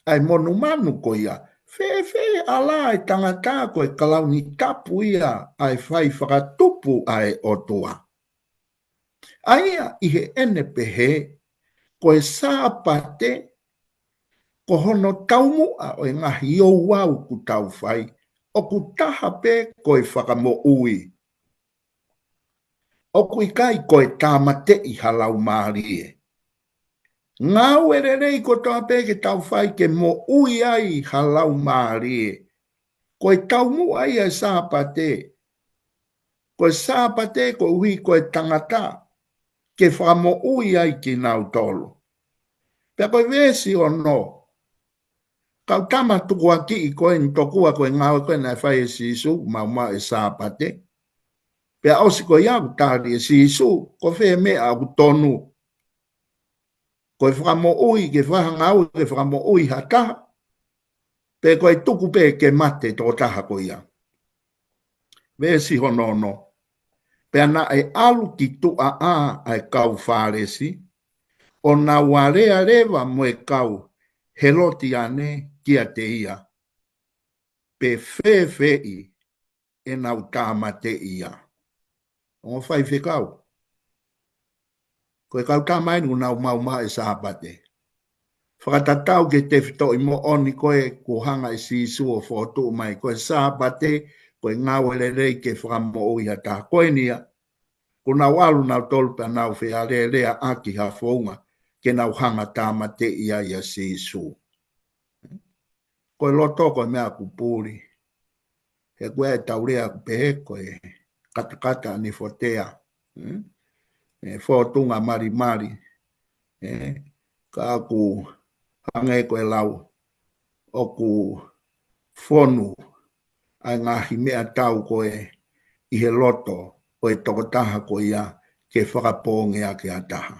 ai monu manu ko ia, whē ala ai tangata koe kalau ni tapu ia, ai whai whakatupu ai otua. Aia i he ene pehe, koe sāpate, ko hono taumua o e ngahi o wau ku tau whai, o ku taha pe koe whakamo ui. O kui kai koe tāmate i halau mārie. Ngā wererei ko toa pe ke tau whai ke mo ui ai halau mārie. Koe taumu ai e sāpate. Koe sāpate ko ui koe tangata ke whakamo ui ai ki nau tolu. Pea koe vesi o no. Kau tama tuku aki i koe ni tokua koe ngāwe koe nai whai e sisu, mau e sāpate. Pea osi koe iau tāri e sisu, ko whē mea au tonu. Koe whakamo ui, ke whahanga au, ke whakamo ui hataha. Pe koe tuku pe ke mate tō taha ko ia. Vesi honono. Pe ana e alu ki tua ai kau whāresi, o na warea rewa mo e kau heloti ane kia te ia. Pe whewhei e nau tāmate ia. O whai whekau. Koe kau tāmainu nau mauma e sāpate. Whakatatau ke te whito i mo oni koe ko hanga i si sua whotu mai. Koe sāpate, koe ngāwele rei ke whakamo oi hata. Koe nia, ko nau alu nau tolpa nau whea rea aki ha whaunga ke nau hanga tāmate ia ia si sua. Koe loto koe mea kupuri. He koe e taurea kupehe koe katakata ni fotea. Whotunga mari mari. Ka aku hange koe lau o ku whonu ai ngahi mea tau koe i he loto o e tokotaha ko ia ke whakapōnge a ke ataha.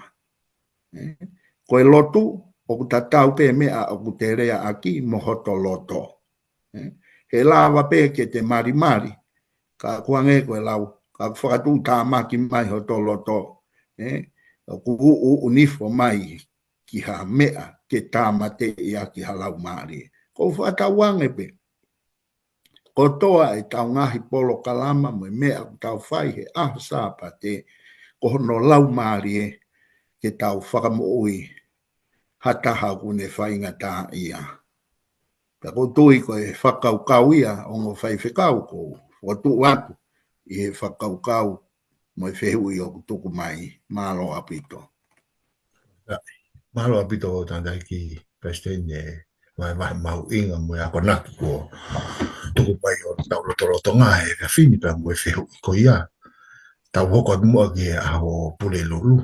Koe lotu o ku tatau pe mea o ku te rea aki mohoto loto. He lawa pe ke te mari mari ka kuange koe lau ka whakatu tā maki mai ho to loto. O ku unifo mai ki ha mea ke tāmate ia ki halau maari. Ko whakatawange pe. Ko toa e tau ngahi polo kalama mo mea ku tau whai he aho sāpate ko hono lau maari e ke tau whakamoui hataha kune whainga tā ia. Ka ko tui ko e whakaukau ia o ngo whai whekau ko watu watu i he whakaukau mo e whehui o tuku mai malo apito. Malo apito o tandai ki Pestene mai mau inga mo ya konaki ko tuku mai o tau loto ngā e ka whini pa mo e whehui ko ia. Tau hoko mua ki e aho pule lulu.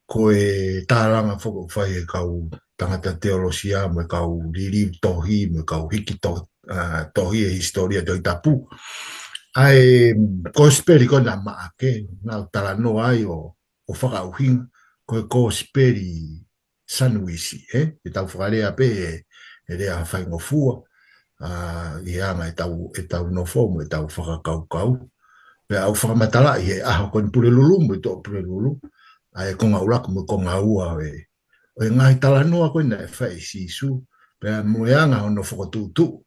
Ko e tāranga whoko whai e kau tangata teolosia mo e kau riri tohi mo e kau hiki tohi e historia doi tapu. Ai kosperi ko na maake na tala no ai o whakauhinga ko kosperi sanuisi e tau whakarea pe e rea whaingo fua i anga e tau no fomo e tau whakakaukau pe au whakamatala i e aho kon pule lulu mo i tō pule lulu ai konga uraku mo konga ua o e ngai tala noa koe na e whai sisu pe mo e anga ono whakatutu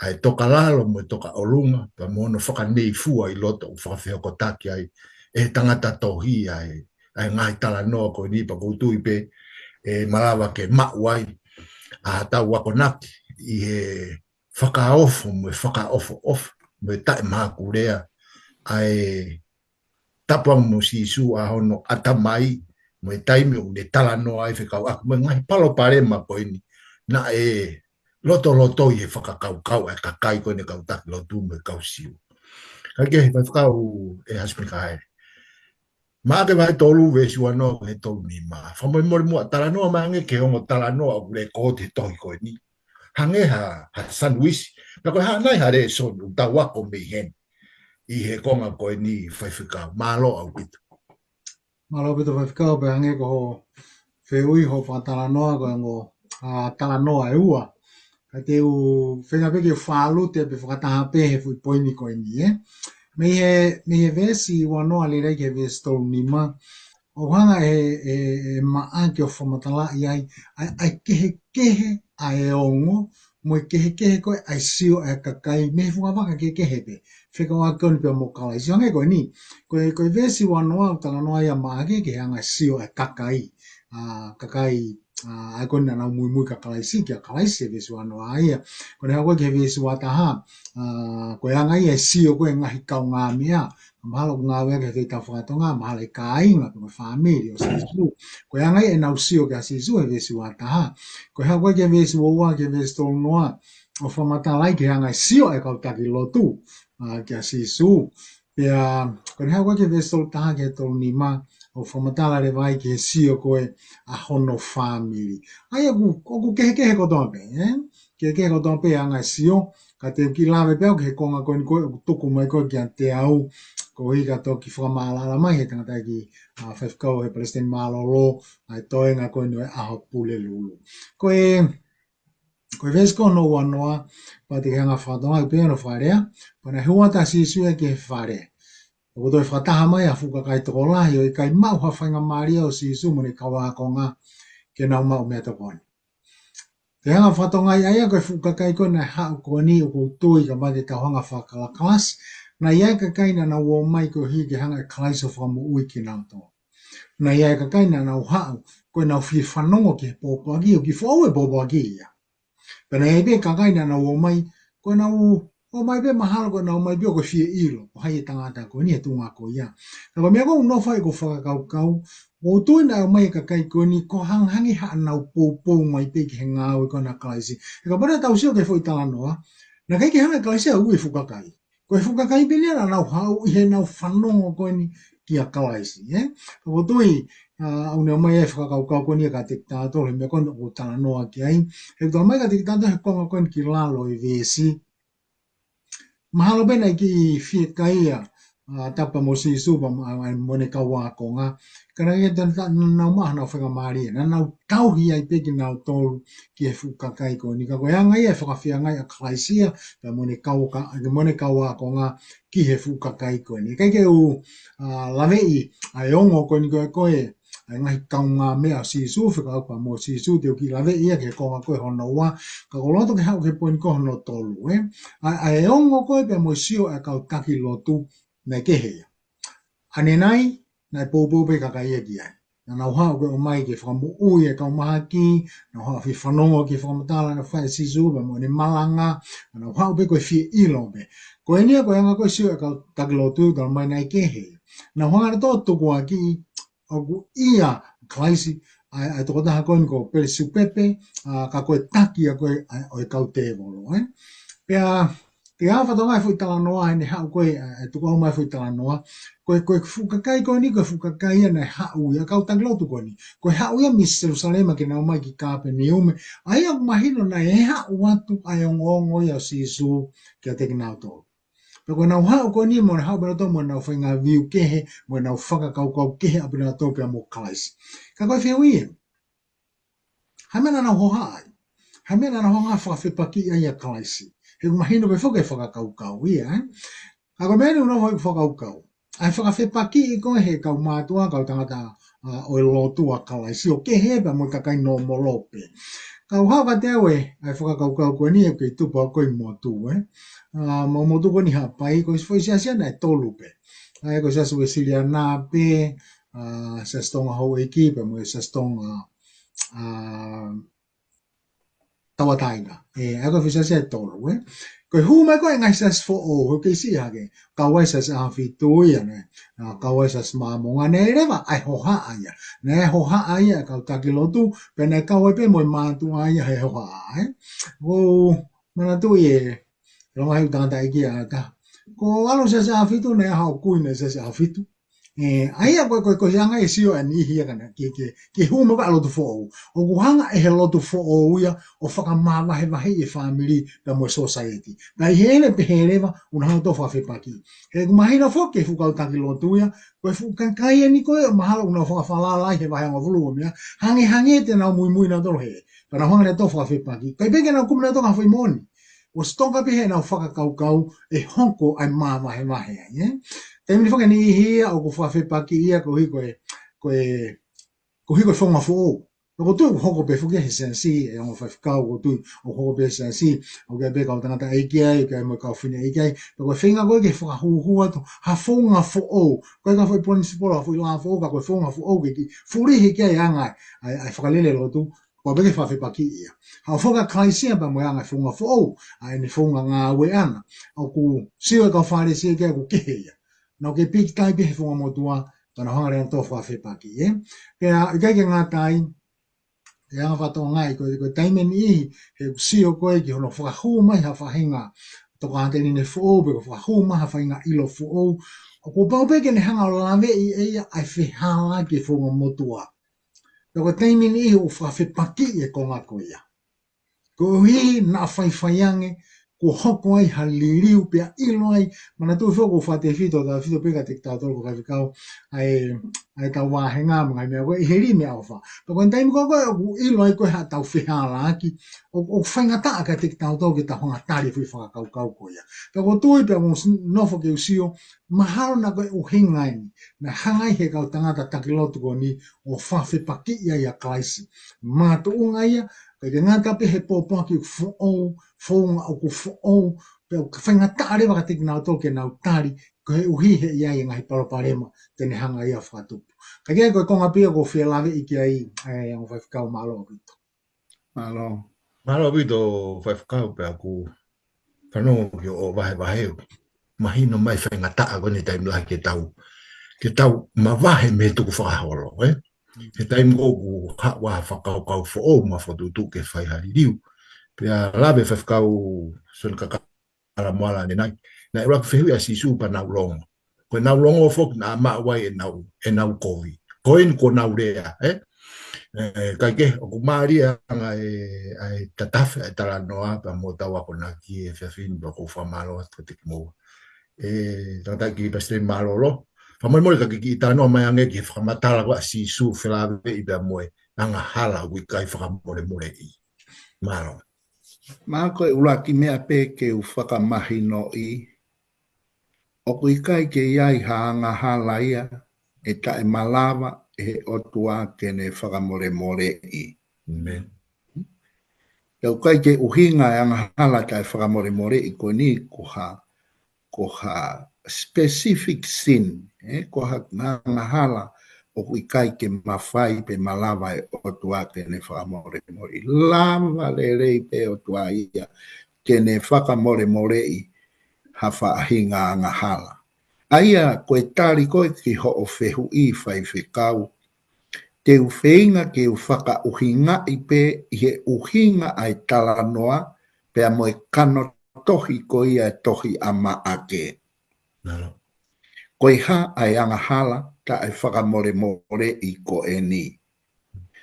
ai toka lalo mo toka olunga pa mono whaka nei fua i loto whakawhia ko taki ai e tangata tohi ai ngai tala noa ko ni pa kutui pe e malawa ke mauai a tau wako naki i he whakaofo mo e whakaofo mo e tae māku rea ai tapang mo si su a hono atamai mo e taimi o ne tala noa ai whekau aku mo ngai palo pare ma ko ini na e loto i he whakakaukau e kakai koe ne kautaki lotu me kau siu. Kai ke he whakau e hasmi ka haere. Maa ke vai tolu vesi wano he tolu ni maa. Whamoi mori mua tala noa maange ke hongo tala noa o le kote tohi koe ni. Hange ha sanwisi. Na koe hanai hare sonu ta wako me hen. I he konga koe ni whaiwhikau. Malo au pitu. Malo pito whaiwhikau pe hange ko ho wheui ho whatala noa koe ngo tala noa e ua. Ka te u whenga peke whālu te pe whakataha pehe fui poini koe ni Me he vesi wanoa le rei ke vesi tolu nima. O hanga e maa ki o whamatala i ai kehe ai ongo. Mo i kehe koe ai sio ai kakai. Me he whakawaka kehe pe. Whika wā koni pe mo kala. Isi hange koe ni. Koe vesi wanoa utala noa ia maa ke hanga sio ai kakai. Kakai ai koni na mui kakalaisi ki a kalaisi e vesi wanoa ia. Kone hau koe ke vesi wataha. Koe anga ia sio koe ngahi kau ngā mea. Mahalo ngā wea ke tei tau whakatonga. Mahalo e ka inga koe whamiri o sisu. Koe anga ia e nau sio ke a sisu e vesi wataha. Koe hau koe ke vesi waua ke vesi tolu noa. O whamatalai ke anga sio e kau taki lotu. Ke a sisu. Pea koe hau koe ke vesi tolu taha ke tolu nima. O whamatala re vai ke sio koe a hono whamiri. Ai aku kehe kotoa pe. Kehe kotoa pe anga sio. Ka te ki lawe peo ke he konga koe ni koe. Tuku mai koe ki a te au. Ko hika toki whakamaalala mai he tangata ki whaiwhikau he Palestine malolo. Ai toenga koe ni aho pule lulu. Koe Koe vesi kono ua noa, pa te hanga whatonga i pēno wharea, pana hua ta si sue ke whare. O toi whataha mai a fuka kai toko lahi o i kai mau hawhainga maria o si su mone kawa konga ke nau mau mea tokoni. Te hanga whatonga i aia koe fuka kai koe na hau koe ni o kutui ka mate tau hanga whakala klas, na iai ka kai na o mai koe hi ke hanga e klaiso whamu ui ki nau tō. Na iai ka kai na hau koe nau whi whanongo ki pōpaki o ki whau e pōpaki ia. Pena e pe ka kai na o mai koe nau o mai pe mahalo koe nau mai pe o koe whie ilo o hai e tangata koe ni e tunga koe ia. Na koe mea koe unofa e ko whakakau o tui na o mai ka kai koe ni ko hangi haa nau pōpō mai pe ki he ngāo e koe na klaisi. E ka mana tau sio ke fo i tala noa, na kai ki hanga klaisi a ui fukakai. Koe fukakai pe lia na nau hau i he nau whanongo koe ni ki a klaisi. Ko tui au ne mai e whakakau koe ni ka te tātou he mea koe o tala noa ki ai. He tala mai ka te tātou he konga koe ni ki lalo i vesi. Mahalo bena ki fie kaia tapa mo si supa mone kawa konga. Kana ia tana nau maha nau whenga maari. Na nau tauhi ai peki nau tolu ki e fukakai koe ni. Ka koe anga ia whakawhia ngai a klaisia pa mone kawa konga ki he fukakai koe ni. Kai ke u lavei ai ongo koe ni koe ai ngahi kaunga mea si su whakaupa mo si su te uki lawe ia ke konga koe hono ua ka koloto ke hau ke poin ko hono tolu ai ongo koe pe mo sio e kau taki lotu na ke hea ane nai na popo pe kaka ia ki ai na nau hau koe o mai ke whakamu ui e kau maha ki na hau fi whanongo ki whakamutala na whae si su pe mo ne malanga na hau pe koe fie ilo pe koe nia koe anga koe sio e kau taki lotu tala mai nai ke hea na hanga to tuku a ki o ia klaisi ai toko taha koe ko pere supepe ka koe taki a koe o e kau te volo pea te a whatonga e fui tala noa hene hau koe e tuko au mai fui tala noa koe fukakai koe ni koe fukakai ia nei hau ia kau tanglotu koe ni koe hau ia Miss Jerusalema ke nau mai ki kāpe ni ume ai au mahino na e hau watu ai ongo ia si su ki a teki nau tō Peko nau hau ko ni mo hau bera to mo nau whainga viu kehe, mo nau whakakau kehe a bera to pia mo kalaisi. Ka koe whia ui Hamena nau hoha ai. Hamena nau honga whakawhipaki ai a kalaisi. He kumahino pe whoke whakakau ia. Ka koe mene unau hoi whakakau. Ai whakawhipaki i koe he kau mātua, kau tangata o e lotu a kalaisi. O kehe pa mo kakai no molope. Kau hau ka te aue, ai whakakau koe ni e kei tupa koe motu mo tu ni hapai ko foi sia na tolupe ai ko sia sue silia na pe se stonga ho equipe mo se stonga tawataina ai ko sia tolu ko hu mai ko ngai sa fo o ke si hage ka wai sa a fitu ia ne ka wai sa ma mo ngane reva ai ho ha ia ne ho ha ia ka ta kilotu pe ne ka wai pe mo ma tu ai he ho ha o mana tu ye Ronga hiu tangata iki a ta. Ko alo se fitu ne hau kui ne se fitu. Aia ko yanga e sio an ihi kana ki hu mo alo tu fo. O ku hanga e lo tu fo o ia o faka mava he vahe e family da mo society. Na hele pe heleva un hau to fa fe paki. E ku mahina fo ke fu ka taki lo tu ia ko fu kan kai ni ko mahalo una fa fala la he vahe ngavulu mia. Hange te na mui na to he. Para hanga to fa fe paki. Kai pe na ku na to ka foi moni. O stonga pe he na whakakau e honko ai māma he mahe ai. Te mini whaka ni hia o ko whawhepaki ia ko hiko whonga fō. Ko tui honko pe whuke he sensi e ongo whawhikau ko tui o honko pe sensi o kia pe kau tangata eiki ai, kia mo kau whina eiki ai. Ko whinga koe ke whakahuhua to ha whonga fō. Koe ka whai poni sipora whui la fō ka koe whonga fō ki whurihi kia angai ai whakalele lo tu. Ko beke whawhipaki ia. Hau whoka klaisia pa moe anga whunga whou, ai ni whunga ngā ue ana, au ku siwa ka whare sia kia ku kehe ia. Nau ke piki tai pihe whunga motua, tana hanga rea tō whawhipaki, Pea, i kai ke ngā tai, e anga whatoa ngai, ko taimen ihi, he sio koe ki hono whakahu mai ha whahinga, toko anteni ne whou, peko whakahu mai ha whahinga ilo whou, o ko paupeke ne hanga o lawe i eia, ai whihala ki whunga motua. Ko taimen ihi o whawhipaki e konga koe ia. Ko hi na whaiwhaiange, ko hoko ai haliriu pe ilo ai mana tu fo ko fate fito da fito pe ka dictador ko ka fikao ai ka wa henga mga me ko heri me alfa pa kon time ko ilo ai ko ha tau fihala ki o fanga ta ka dictador ki ta honga tari fi fa kau ko ya pa ko tu pe mo no fo ke usio mahalo na ko o hinga na hangai he ka tangata takilotu ko ni o fa fe paki ya klaisi ma tu unga Kaya ngata pe he popo ki fo ku fo pe ka whainga tare waka tiki nao tō ke nao tari ko he uhi he ia i ngahi paraparema tene hanga ia whakatupu. Kaya koe konga pia ko whia lawe i ki ai ang whaifkau malo o pito. Malo o pito whaifkau pe aku whanongo ki o wahe mahino mai whainga taa kone taimlahi ke tau mawahe me tuku whakaholo, He taim ko wa whakau fo o ma whatutu ke whai haririu. Pea lawe whakau sun kakara moala ni nai. Na e rak whehui a sisu pa nau longo. Koe nau longo fok na ama wai e nau kovi. Koin ko nau rea, Kai ke, o kumaria anga e tatafe e tala noa pa mo tawa ko na ki e whiawhin pa ko whamalo at katik mo. Tata ki pasren malolo. Pamoi ka ki tano mai ange ki whamatala wa si su whilawe i bea moe anga hala ui kai whakamore i. Maro. Mā koe ura ki mea pē ke u whakamahi no i. O kui kai ke iai haanga hala ia e ta e malawa e otua kene whakamore i. Amen. E o kai ke uhinga e anga hala ta e whakamore i ko ni ko ha specific sin. Ko nga hala o kui kai ke mawhai pe malawa e o tua kene whakamore i. Lava le rei pe o tua ia kene whakamore i ha whaahinga nga hala. Aia koe tari koe ki ho o whehu i whai whekau. Te uwheinga ke u whaka uhinga i pe i he uhinga ai tala noa pe a moe kano tohi ko ia tohi ama ake. Nalo. Koe ha ai anga hala ta ai whakamore i ko e ni.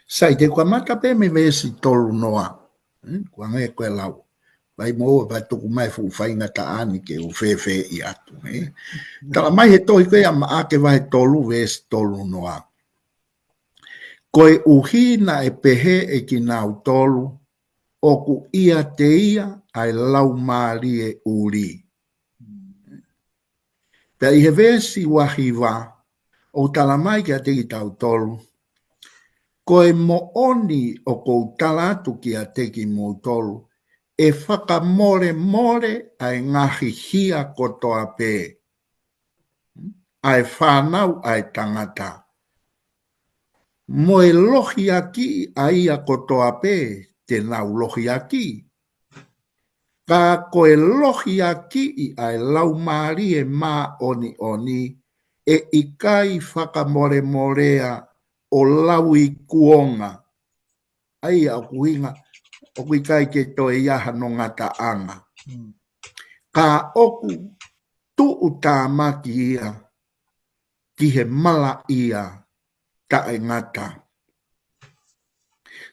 Sai te kua mata pe me vesi tolu noa. Kua ngai koe lau. Vai mo vai tuku mai fu whainga ta ani ke u whewhe i atu. Tala mai he tohi koe ama ake vai tolu vesi tolu noa. Koe uhina e pehe e ki nau tolu o ku ia te ia ai lau maari e uri. Pea i he vesi wahi wā, o tala mai ki a te ki tau tolu, koe mo oni o kou tala atu ki a te ki mo tolu, e whakamore ai ngahi hia kotoa pē. Ai whanau ai tangata. Mo e lohi aki ai a kotoa pē, te nau lohi aki. Ka koe lohi aki i ai lau maari e mā oni e ikai whakamoremorea o lau i kuonga. Ai a kuhinga, o kuikai ke toe iaha no ngata anga. Ka oku tu utamaki ia, ki he mala ia ta e ngata.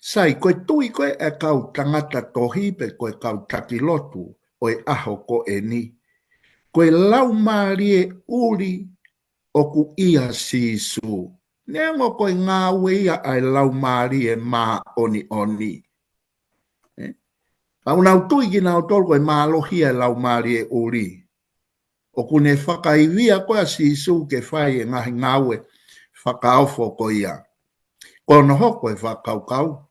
Sai, koe tui koe e kau tangata tohi pe koe kau takilotu o e aho ko e ni. Koe lau maari e uri o ku ia sisu. Nengo koe ngā weia ai lau maari e mā oni. Pau nau tui ki nau tolu koe mā lohi e lau maari e uri. O kune whakaivia koe a sisu ke whai e ngahi ngāwe whakaofo ko ia. Kono hoko e whakaukau.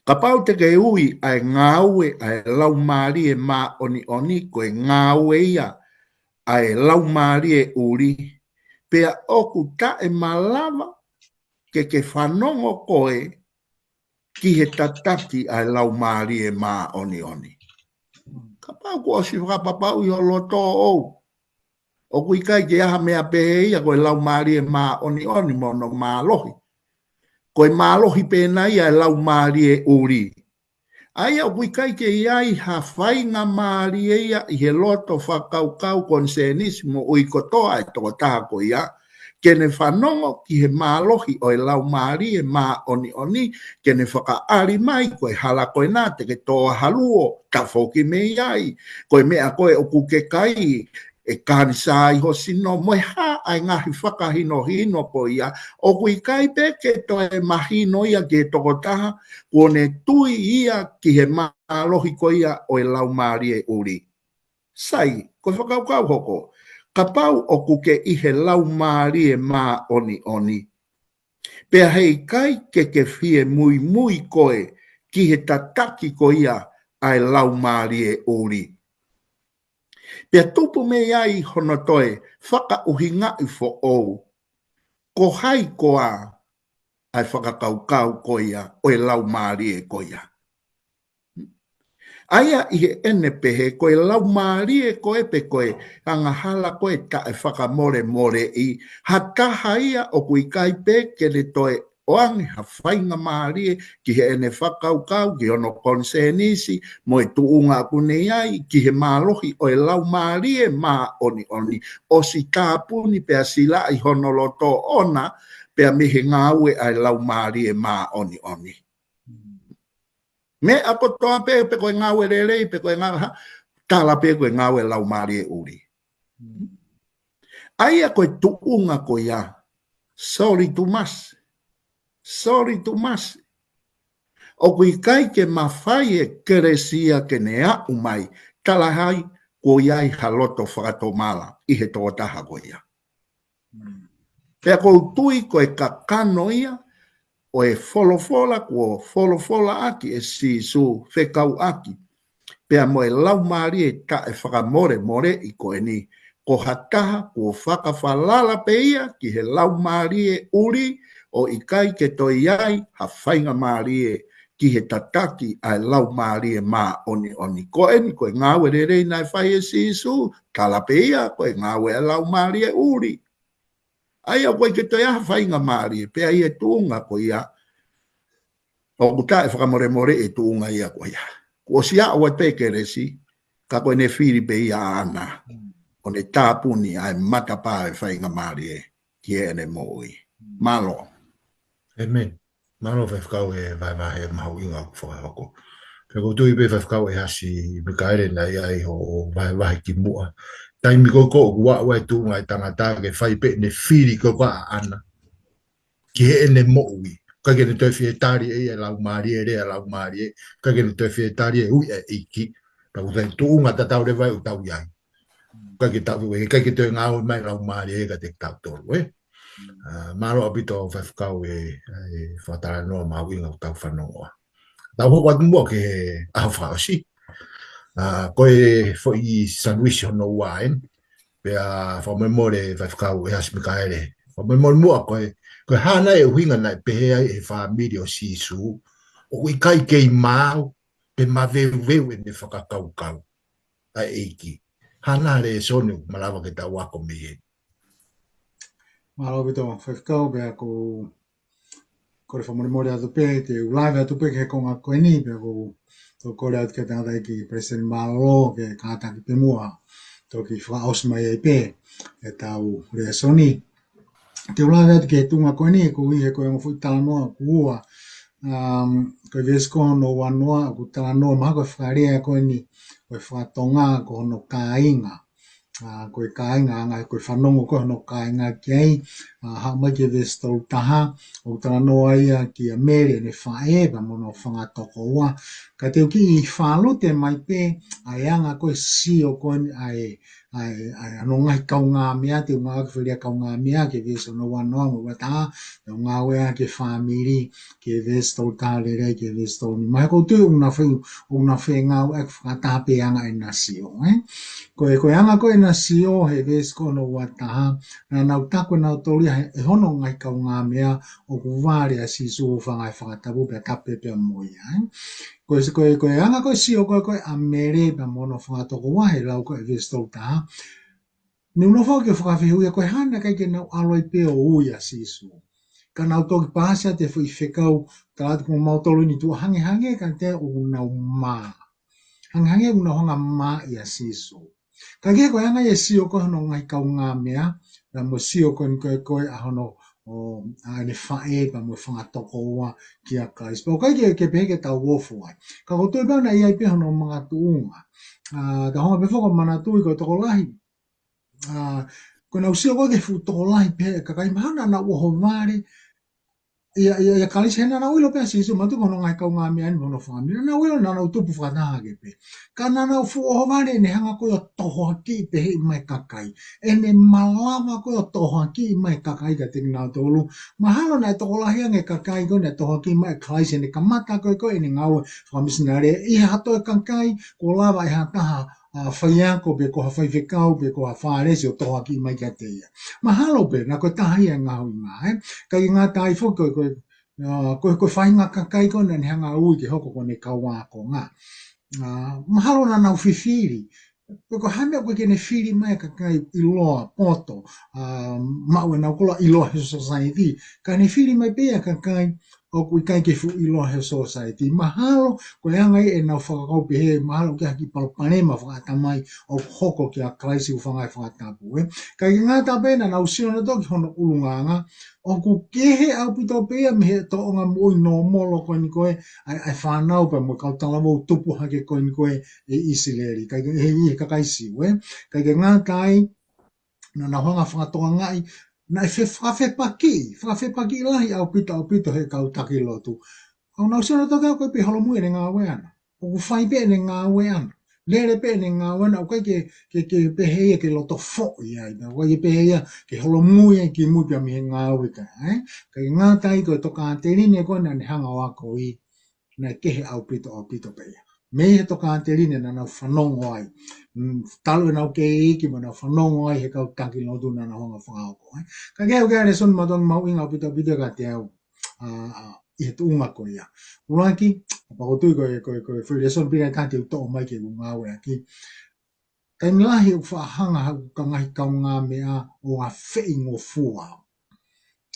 Ka pau te ke ui ai ngāwe ai lau maari e mā oni koe ngāwe ia ai lau maari e uri. Pea oku ta e malama ke whanongo koe ki he tataki ai lau maari e mā oni. Ka pau ko o si whakapapau i o loto ou. O kui kai ke aha mea pehe ia koe lau maari e mā oni mono mā lohi. Koe mā lohi pēna ia e lau maari e uri. Ai au kui kai ke iai ha whainga maari e ia i he loto whakaukau konsenismo ui kotoa e toko taha ko ia. kene whanongo ki he mālohi o e lau maari e mā oni oni, kene whakaari mai koe hala koe nā te ke toa haluo, ka whoki me iai, koe mea koe o kuke kai, e kāni sā iho sino, moe hā ai ngahi whakahino hino po ia, o kui kai peke to e mahino ia ke toko taha, kone tui ia ki he mālohi ko ia o e lau maari e uri. Sai, koe whakaukau hoko, ka pau o kuke i he lau maari e mā oni oni. Pea hei kai ke fie mui mui koe ki he tataki ko ia ai lau maari e uri. Pea tupu me iai hono toe, whaka uhinga i fo ou. Ko hai koa ai whakakaukau ko ia o e lau maari e ko ia. Aia i he ene pehe koe lau maari e koe pe koe anga hala koe ta e whakamore more i hataha ia o kui kai pe ke le toe oange ha whainga maari e ki he ene whakaukau ki ono konsenisi mo e tuunga pune iai ki he mālohi o e lau maari e mā oni oni o si tāpuni pea sila i honoloto ona pea mihe ngāue ai lau maari e mā oni oni. Me ako toa pe koe ngawe rere, pe koe ngawe tala pe koe ngawe lau maari e uri. Aia koe tuunga koe ia, sorry to mas. Sorry to mas. O kui kai ke mawhai e keresia ke ne a umai, tala hai ko iai haloto whakatomala i he tō taha koe ia. Pea kou tui koe ka kano ia, o e folofola ko folofola aki e si su whekau aki. Pea mo e lau maari e ta e whakamore more i koe ni. Ko hataha ko whakawhalala pe ia ki he lau maari e uri o i kai ke toi iai ha whainga maari e ki he tataki ai lau maari e mā oni oni. Ko e ni koe ngāwe re rei nai whai e si su tala pe ia koe ngāwe e lau maari e uri. Aia koe ke toi aha whainga maari, pea ia tuunga ko ia, o kuta e whakamore more e tuunga ia ko ia. Ko si a oe peke resi, ka koe ne whiri pe ia ana, o ne tāpuni ai matapā e whainga maari e, ki e ne moi. Malo. Amen. Malo whakau e vai mahu inga whakako. Peko tui pe whakau e hasi, me kaere na ia i ho vai ki mua. Taimi ko ua ua tu ngai tangata ke fai pe ne firi ko ka ana ki he ne moui ka ke ne te fie tari e lau mari e lau mari ka ke ne te fie tari e ui e iki ka u tu nga ta tau le vai u tau yai ka ke tau e ka ke te ngau mai lau mari e ka te tau to we maro abito fafkau e fatara no ma winga tau fanoa tau ho wat mo ke a fa si koe foi sandwich no wine pea fa memore vai ficar e as micaele fa memore mo koe hana e winga na pe e família si su o i kai ke mau pe ma ve ne fa kau a eki hana le sonu malava ke ta wa ko me malo bito ficar be ko fa memore atu pe te live atu pe ke ko ko ni pe ko to korea ke tanga ki president Malo ke kata ki pemua to ki fa osma e pe e tau resoni te ula ke tunga ko ni ko i ko ngo futa no kuwa ko vesko no wanwa ku tala no ma ko faria ko ni ko fa tonga ko no kainga ko kainga nga ko fa no ko no kainga ke ha ma ke vesto taha o tala no ai ki amere ne fa e ba mono fanga to ko wa ka te ki falo te mai pe aianga ko si o ko ai ano ngai kaunga mea te ngā kwhiria kaunga mea ke veso no wanoa mo wata ngā wea ke family ke vesto tālere ke vesto ni mai ko tu una whi ngā wea whakatape anga e nasio ko anga ko e nasio he vesko no wata na nau tako nau toria e hono ngai kaunga mea o kuware a si su whangai whakatapu pe kape pe moia ko anga ko si o ko amere pa mono whakatoko wahe lau ko e vesto ta ni uno fo ke whakawhihu e koe hana kai ke nau aloi pe o uia sisu. Ka nau toki pāsia te whi whekau tātu kong mautolo ni tua hange ka te o nau mā. Hange o nau honga mā ia sisu. Ka ke koe hanga e si o koe no ngai kau ngā mea na mo sio koe ahono o ane whae pa mo whangatoko ua ki a Christ. Pau kai ke peke tau wofu ai. Ka kotoi pau na iai peha no mga tuunga. Ka honga pefoko mana tui ko toko lahi. Ko na usio koe ke fu toko lahi pehe ka kai mahana na uho vare ia kalisi hena na uilo pe sisu matu kono ngai kau ngami ani mono family na uilo na utupu fana ge pe kana na fu o vale ne hanga ko toho ki pe mai kakai ene malama ko toho ki mai kakai ga te na tolu mahalo na to la hiange kakai ko na toho ki mai kalisi ne kamata ko ene ngau famisnare I hato kakai ko lava I hata whaia ko be ko hawhai whekau be ko hawhaaresi o toha ki mai kia te ia. Mahalo pe, na koe tahi e ngahu I ngā, kai ngā tai fo koe whainga kakai ko na hanga ui ke hoko ko ne kaua ko ngā. Mahalo na nau whiwhiri, ko hamea koe kene whiri mai kakai iloa poto, mau e nau kola iloa he society, ka ne whiri mai pia kakai o kui kai ke fu iloa he society. Mahalo, ko hangai e nau whakakau pehe, mahalo ke haki palopanema whakatamai o hoko ki a kraisi u whangai whakatapu. Kai ngā tāpena nau siona toki hono ulunganga, o ku kehe au pito pea mehe to o ngā moi no molo koe ni koe, ai whanau pa mo kautala mo tupu hake koe ni koe e isileri. Kai he I kakai siwe. Kai ngā tai, na honga whakatoa ngai, na whawhepaki lahi au pito he kau taki lotu. Au nau siona toka koe pe holomui ne ngā weana. O ku whai pe ne ngā weana. Lere pe ne ngā weana, o kai ke peheia ke loto fo ia. O kai ke peheia ke holomui ki mupia mi he ngā wika. Kai ngā tai koe toka te line koe na ne hanga wako I. Na kehe au pito peia. Me he toka te line na nau whanongo ai. Talu e nau ke iki ma nau whanongo ai he kau taki lotu na nau honga whangauko. Ka keo kea ne son matong mau inga pito ka te au I he tuunga ko ia. Uranki, pakotui koe whiri son pira kante u tō mai ke u ngā wea ki. Kai milahi u whaahanga hau ka ngahi kau ngā mea o a whei ngō fua.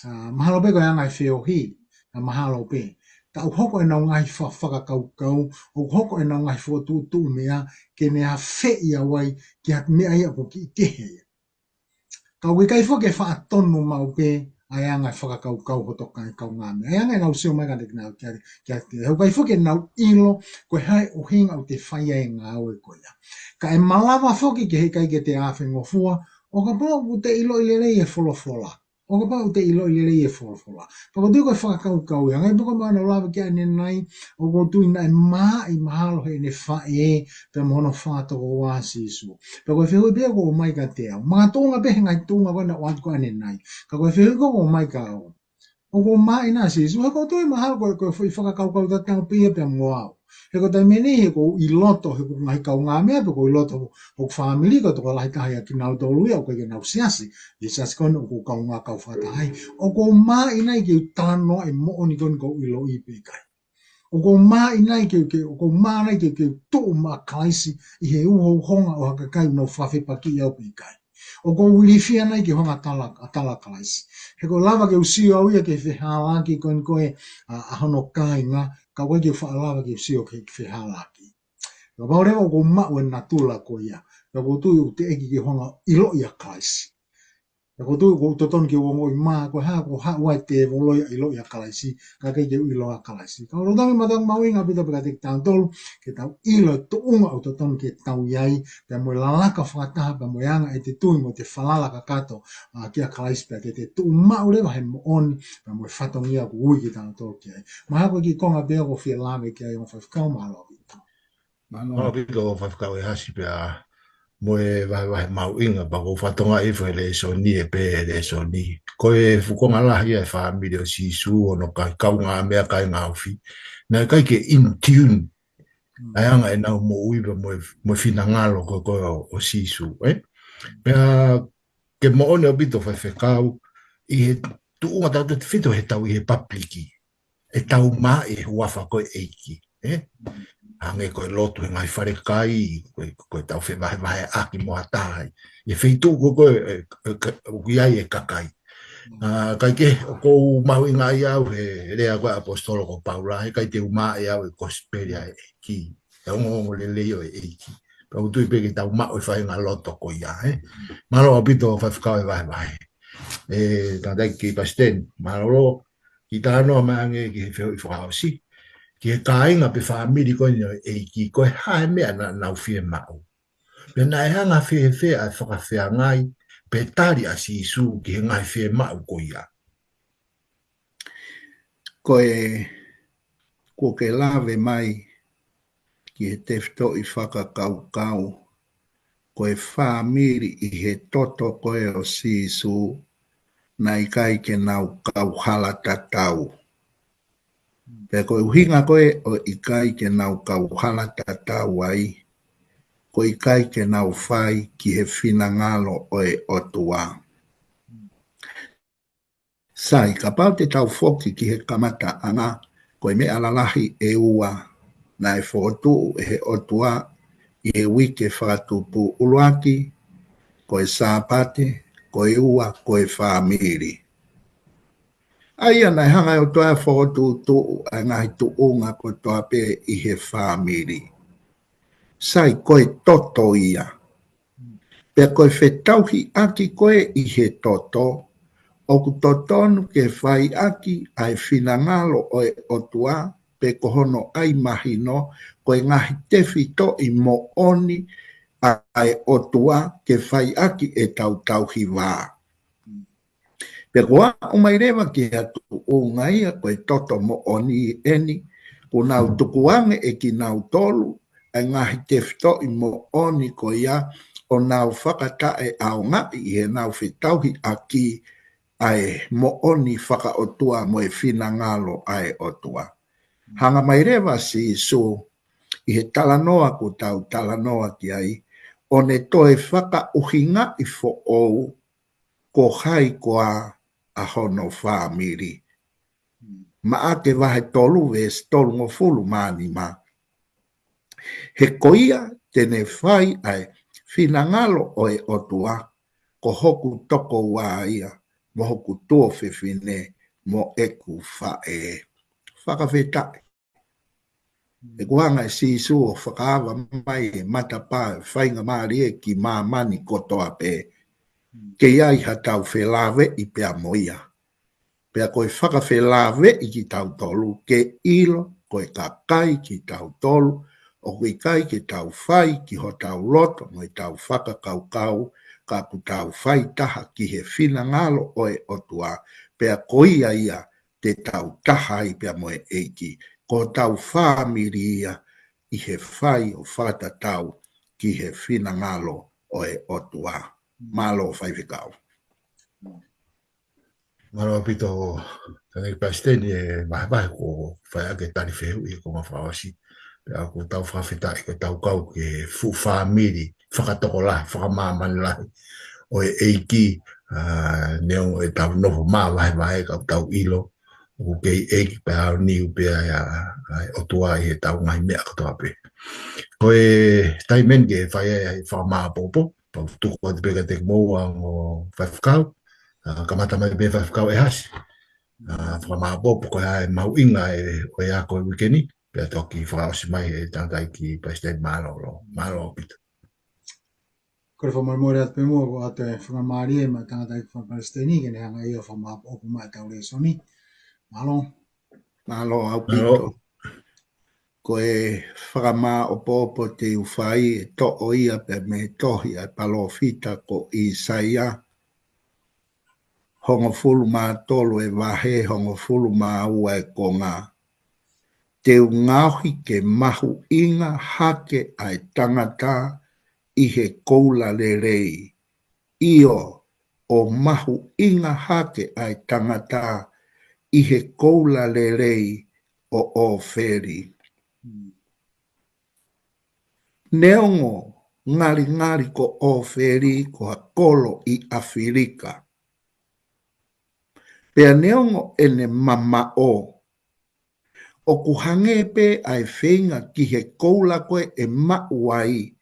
Mahalo pe koe angai whio hi, na mahalo pe. Ka u hoko e nau ngai whakakau, u hoko e nau ngai whotu mea, ke nea whei awai ki hat mea ia po ki kehe. Ka ui kai whoke whaatonu mau pe, ai angai whakakau hotoka I kau ngā mea. Ai angai nau sio mai kante nau kia te. Hau kai whoke nau ilo, koe hai o hinga o te whaia e ngā oe koia. Ka e malawa whoke ke he kai ke te awhi ngofua, o ka pau te ilo I lerei e wholofola. O ka pau te ilo I lerei e wholofola. Pako tui koe whakakau ia. Ngai pako mana lawa kia ane nai, o ko tui nai maa I mahalo he ne whae, pe mono whātoko wāsi isu. Pako e whihui pia ko o mai ka te au. Mga tōnga pehe ngai tōnga koe na wātu koe ane nai. Ka koe whihui ko o mai ka au. O ko maa ina si isu. Hako tui mahalo koe whakakau tatau pia pia mwau. He ko tai meni he ko I loto, he ko ngai kau ngā mea, pe ko I loto o whamili ko toko lahi tahi a ki nau tolu ia, o ko I nau siasi, I siasi kone o ko kau ngā kau whatahi. O ko maa inai ke u tāno e mooni kone ko ilo I pekai. O ko maa inai ke o ko maa inai ke tō maa kaisi I he uho honga o haka kai no whawhepaki au pekai. O ko uirifia nei ke honga tala kaisi. He ko lava ke usio au ia ke whehalaki koe a hono kai ngā, ka wai ke whaalawa ke usio ke whehalaki. Ka paurewa ko mau e natula ko ia, ka ko tui u te eki ke honga ilo ia kaisi. Ka ko tui ko toton ke wongo I maa, ko wai te voloi ilo ia kaisi, ka kei ke ilo ia kaisi. Ka rotangi matang mau inga pita pika te tau tolu, ke tau ilo to unga o toton ke tau iai, pe mo lalaka whakataha, pe mo yanga e te tui mo te whalalaka kato, ki a kaisi pe te tu mau lewa he mo oni, pe mo e whatongia ku ui ki tau tolu ki ai. Mahako ki konga pia ko whia lame ki ai o whawhikau mahalo pita. Mahalo pita o whawhikau e hasi pe a mo e wahe mau inga pa ko whatonga I whae le so ni e pe le so ni. Ko e whukonga lahi e whaamiri o sisu o no kai kau ngā mea kai ngā uwhi. Nā kai ke in tune. Ai anga e nau mo uiwa mo whina ngalo ko o sisu. Pea ke mo one o bito whae whekau I he tuunga tau te whito he tau I he papliki. E tau maa e huafa koe eiki. Hange koe lotu e ngai whare kai, koe tau whi mahe aki moa tāi. E whitu koe ukiai e kakai. Kai ke, ko mau inga I au he rea koe apostolo ko Paula, he kai te umaa e au e kosperia e ki. E ongo le leo e eiki. Kau tui pe ki tau mao i whainga loto ko ia, Malo apito whawhikau e vai. Tādai ki pasten, malo ki tānoa maange ki he whio i whakausi, ki he kāinga pe whaamiri koe ni e ki koe hae mea na nau whie mao. Pena e hanga whie whie a whakawhia ngai, pe tari a si isu ki he ngai whie mao ko ia. Ko ke lawe mai ki he tefto i whakakau, ko e whaamiri i he toto koe o sisu na i kai ke nau kau hala tatau. Pe koe uhinga koe o i kai ke nau kau hala tatau ai, ko i kai ke nau whai ki he whina ngalo o e otua. Sai, ka pau te tau whoki ki he kamata anga, koe me alalahi e ua na e whotu e he otua i he wike whakatupu uluaki, koe sāpate, koe ua, koe whaamiri. Aia nei hanga o toa whotu tu a ngahi tu unga ko toa pe i he whaamiri. Sai, koe toto ia. Pe koe whetauhi aki koe i he toto, o ku totonu ke whai aki ai whinangalo o e otua, pe kohono ai mahino, koe ngahi tefi to i mo oni ai otua ke whai aki e tau wā. Pe koa umairewa ki atu o ngai a koe toto mo oni eni, ko nau tukuange e ki nau tolu, e ngahi tefi to i mo oni ko ia, o nau whakata e au ngai i he nau whetauhi aki ai mo oni whaka otua mo e whina ngalo ai otua. Hanga mai rewa si so i he talanoa ko tau talanoa ki ai, o ne toe whaka uhinga i fo ou ko hai koa a hono whaamiri. Ma ake wahe tolu e stolu ngo fulu maani ma. He koia tene whai ai whina ngalo o e otua ko hoku toko wā ia. Mo hoku tō whiwhine mo eku whae. Whakawhetai. E kuhanga e sisu o whakaawa mai e matapā e whainga maari e ki māmani kotoa pē. Ke iai ha tau whelawe i pēa moia. Pēa koe whakawhelawe i ki tau tolu, ke ilo koe ka kai ki tau tolu, o koe kai ki tau whai ki ho tau loto mo i tau whakakaukau, ka ku tau whai taha ki he whina ngalo o e otua, pēa koia ia te tau taha i pēa moe eiki, ko tau whaamiri ia i he whai o whakatatau ki he whina ngalo o e otua. Malo whaiwhikau. Malo apito tanei pasteni e mahe ko whai ake tani whehu i ko mawhawasi. Pea ko tau whawhetai ko tau kau ke fu whaamiri, whakatoko lahi, whakamāmani lahi. O e eiki, neo e tau noho mawahe ka tau ilo, o kei eiki pe au niu pe ai otua i he tau ngai mea katoa pe. Ko e taimen ke whai ai whakamāpopo, pau tuku ati peka te mou ang o whaiwhakau, kamata mai pe whaiwhakau e hasi. Whakamāpopo ko ai mau inga e o e ako e wikeni, pea toki whakaosi mai e tangai ki President Malo pita. Kore whamai atu pe mua ko atu e whamamari e ma tangata i whamapalestini ke ne hanga ia whamapopo mai tau le soni. Malo au pito. Ko e whakamā o pōpo te uwhai e to o ia pe me tohi ai palo fita ko i saia. Hongo fulu mā tolu e wahe, hongo fulu mā ua e konga. Te ngauhi ke mahu inga hake ai tangata i he koula le rei. Io o mahu inga hake ai tangata i he koula le rei o oferi. Neongo ngari ko oferi ko hakolo i Afrika. Pea neongo ene mama o kuhangepe ai whenga ki he koula koe e mauai,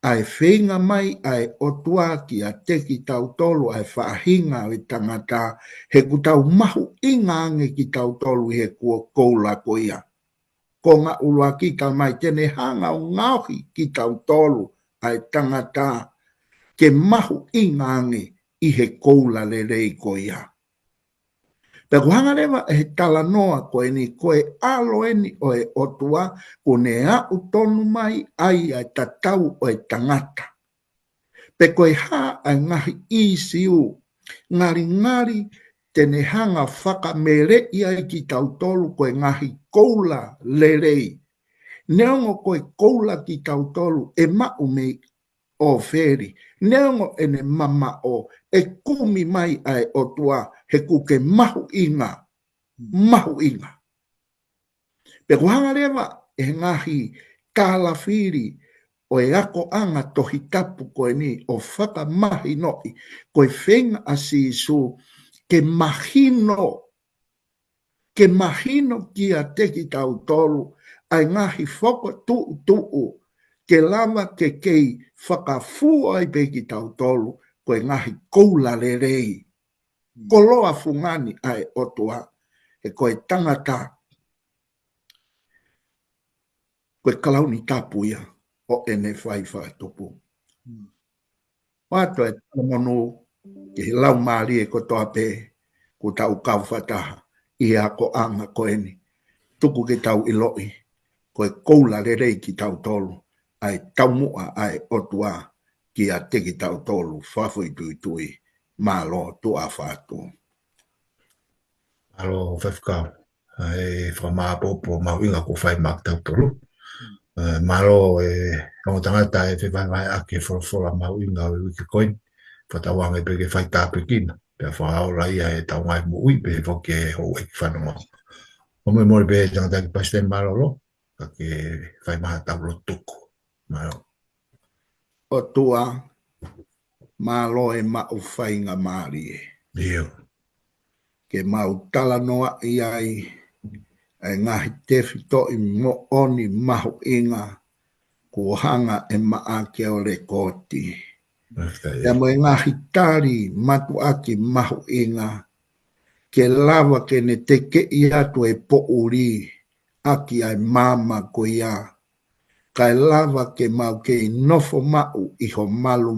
ai whenga mai ai otua ki a teki tau tolu ai whaahinga o tangata, he kutau mahu inga ange ki tau tolu he kua koula koia. Ko ngā ulua ki ka mai tene hanga o ngauhi ki tau tolu ai tangata ke mahu ingangi i he koula le rei ko ia. Pe kuhanga lewa e he tala noa koe ni koe alo eni o e otua ko ne a utonu mai ai ai tatau o e tangata. Pe koe ha ai ngahi i siu ngari tene hanga whaka mere ia ki tautolu koe ngahi koula le rei. Neongo koe koula ki tautolu e mau me o feri. Neongo ene mama o e kumi mai ai o tua he kuke mahu inga. Mahu inga. Pe kuhanga rewa e ngahi kalafiri o e ako anga tohi tapu koe ni o whaka mahi noi koe whenga asi isu ke mahino ki a teki tautolu ai ngahi whoko tuu ke lama ke kei whakafu ai peki tautolu koe ngahi koula le rei. Koloa fungani ai otua e koe tangata koe kalauni tapuia o ene whai topu. Wato e talamonu ke he lau maari e ko toa pe ko tau kau whataha i a ko anga koe ni. Tuku ke tau iloi koe koula le rei ki tau tolu ai taumua ai otua ki a teki tau tolu whafui tui malo tu a whātua. Alo whewhikau. E whamapopo mawinga ko whai mak tau tolu. Malo o tangata e whewhai ake whora mawinga o wiki koin. Whatawanga e peke whai tāpekina. Pea whaora ia e tau ngai mo ui pe whoke e hou e ki whanonga. O me mori pe tangata ki pasten malo lo. Ka ke whai maha tau lo tuku. Malo. Otua malo e mau whainga maari e. Dio. Ke mau tala noa i ai e ngahi tefi to i mo oni mahu inga ko hanga e maa ke o rekoti. E mo e ngahi tari matu aki mahu inga ke lava ke ne teke i atu e po uri aki ai mama ko ia. Kai lava ke mau ke i nofo mau i ho malu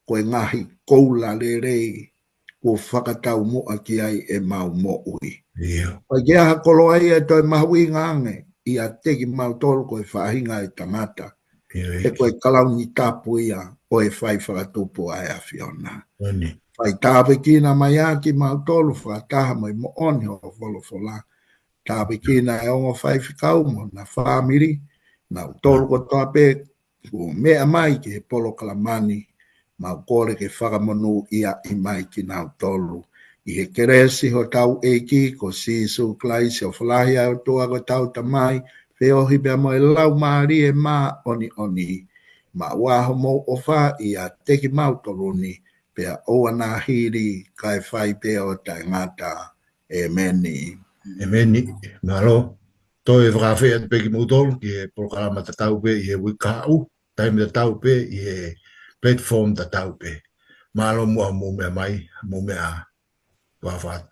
ko e ngahi koula le rei ko whakatau mua ki ai e mau mo ui. Pai kia hakolo ai e toi mahu i ngange i a teki mau tolu ko e whahinga e tangata. E koe kalau ni tapu ia o e whai whakatupu ai a Fiona. Pai tāpe kina mai a ki mau tolu whakataha mai mo oni o wholofola. Tāpe kina e ongo whai whikau mo na whamiri na tolu ko tāpe ko mea mai ki he polo kalamani mau kore ke whakamonu ia i mai ki nau tolu. I he keresi ho tau eiki ko sisu klaisi o whalahi au toa ko tau tamai whiohi bea mo e lau maari e mā oni. Ma waho mo o wha i a teki mau toruni pea o ana hiri kai whai pea o tai ngata. Emeni. Emeni. Malo. Toi whakawhi at peki mautolu ki e prokarama tatau pe i e wikau. Taime tatau pe i e platform tatau pe. Malo mua mo mea mai, mo mea wawhat.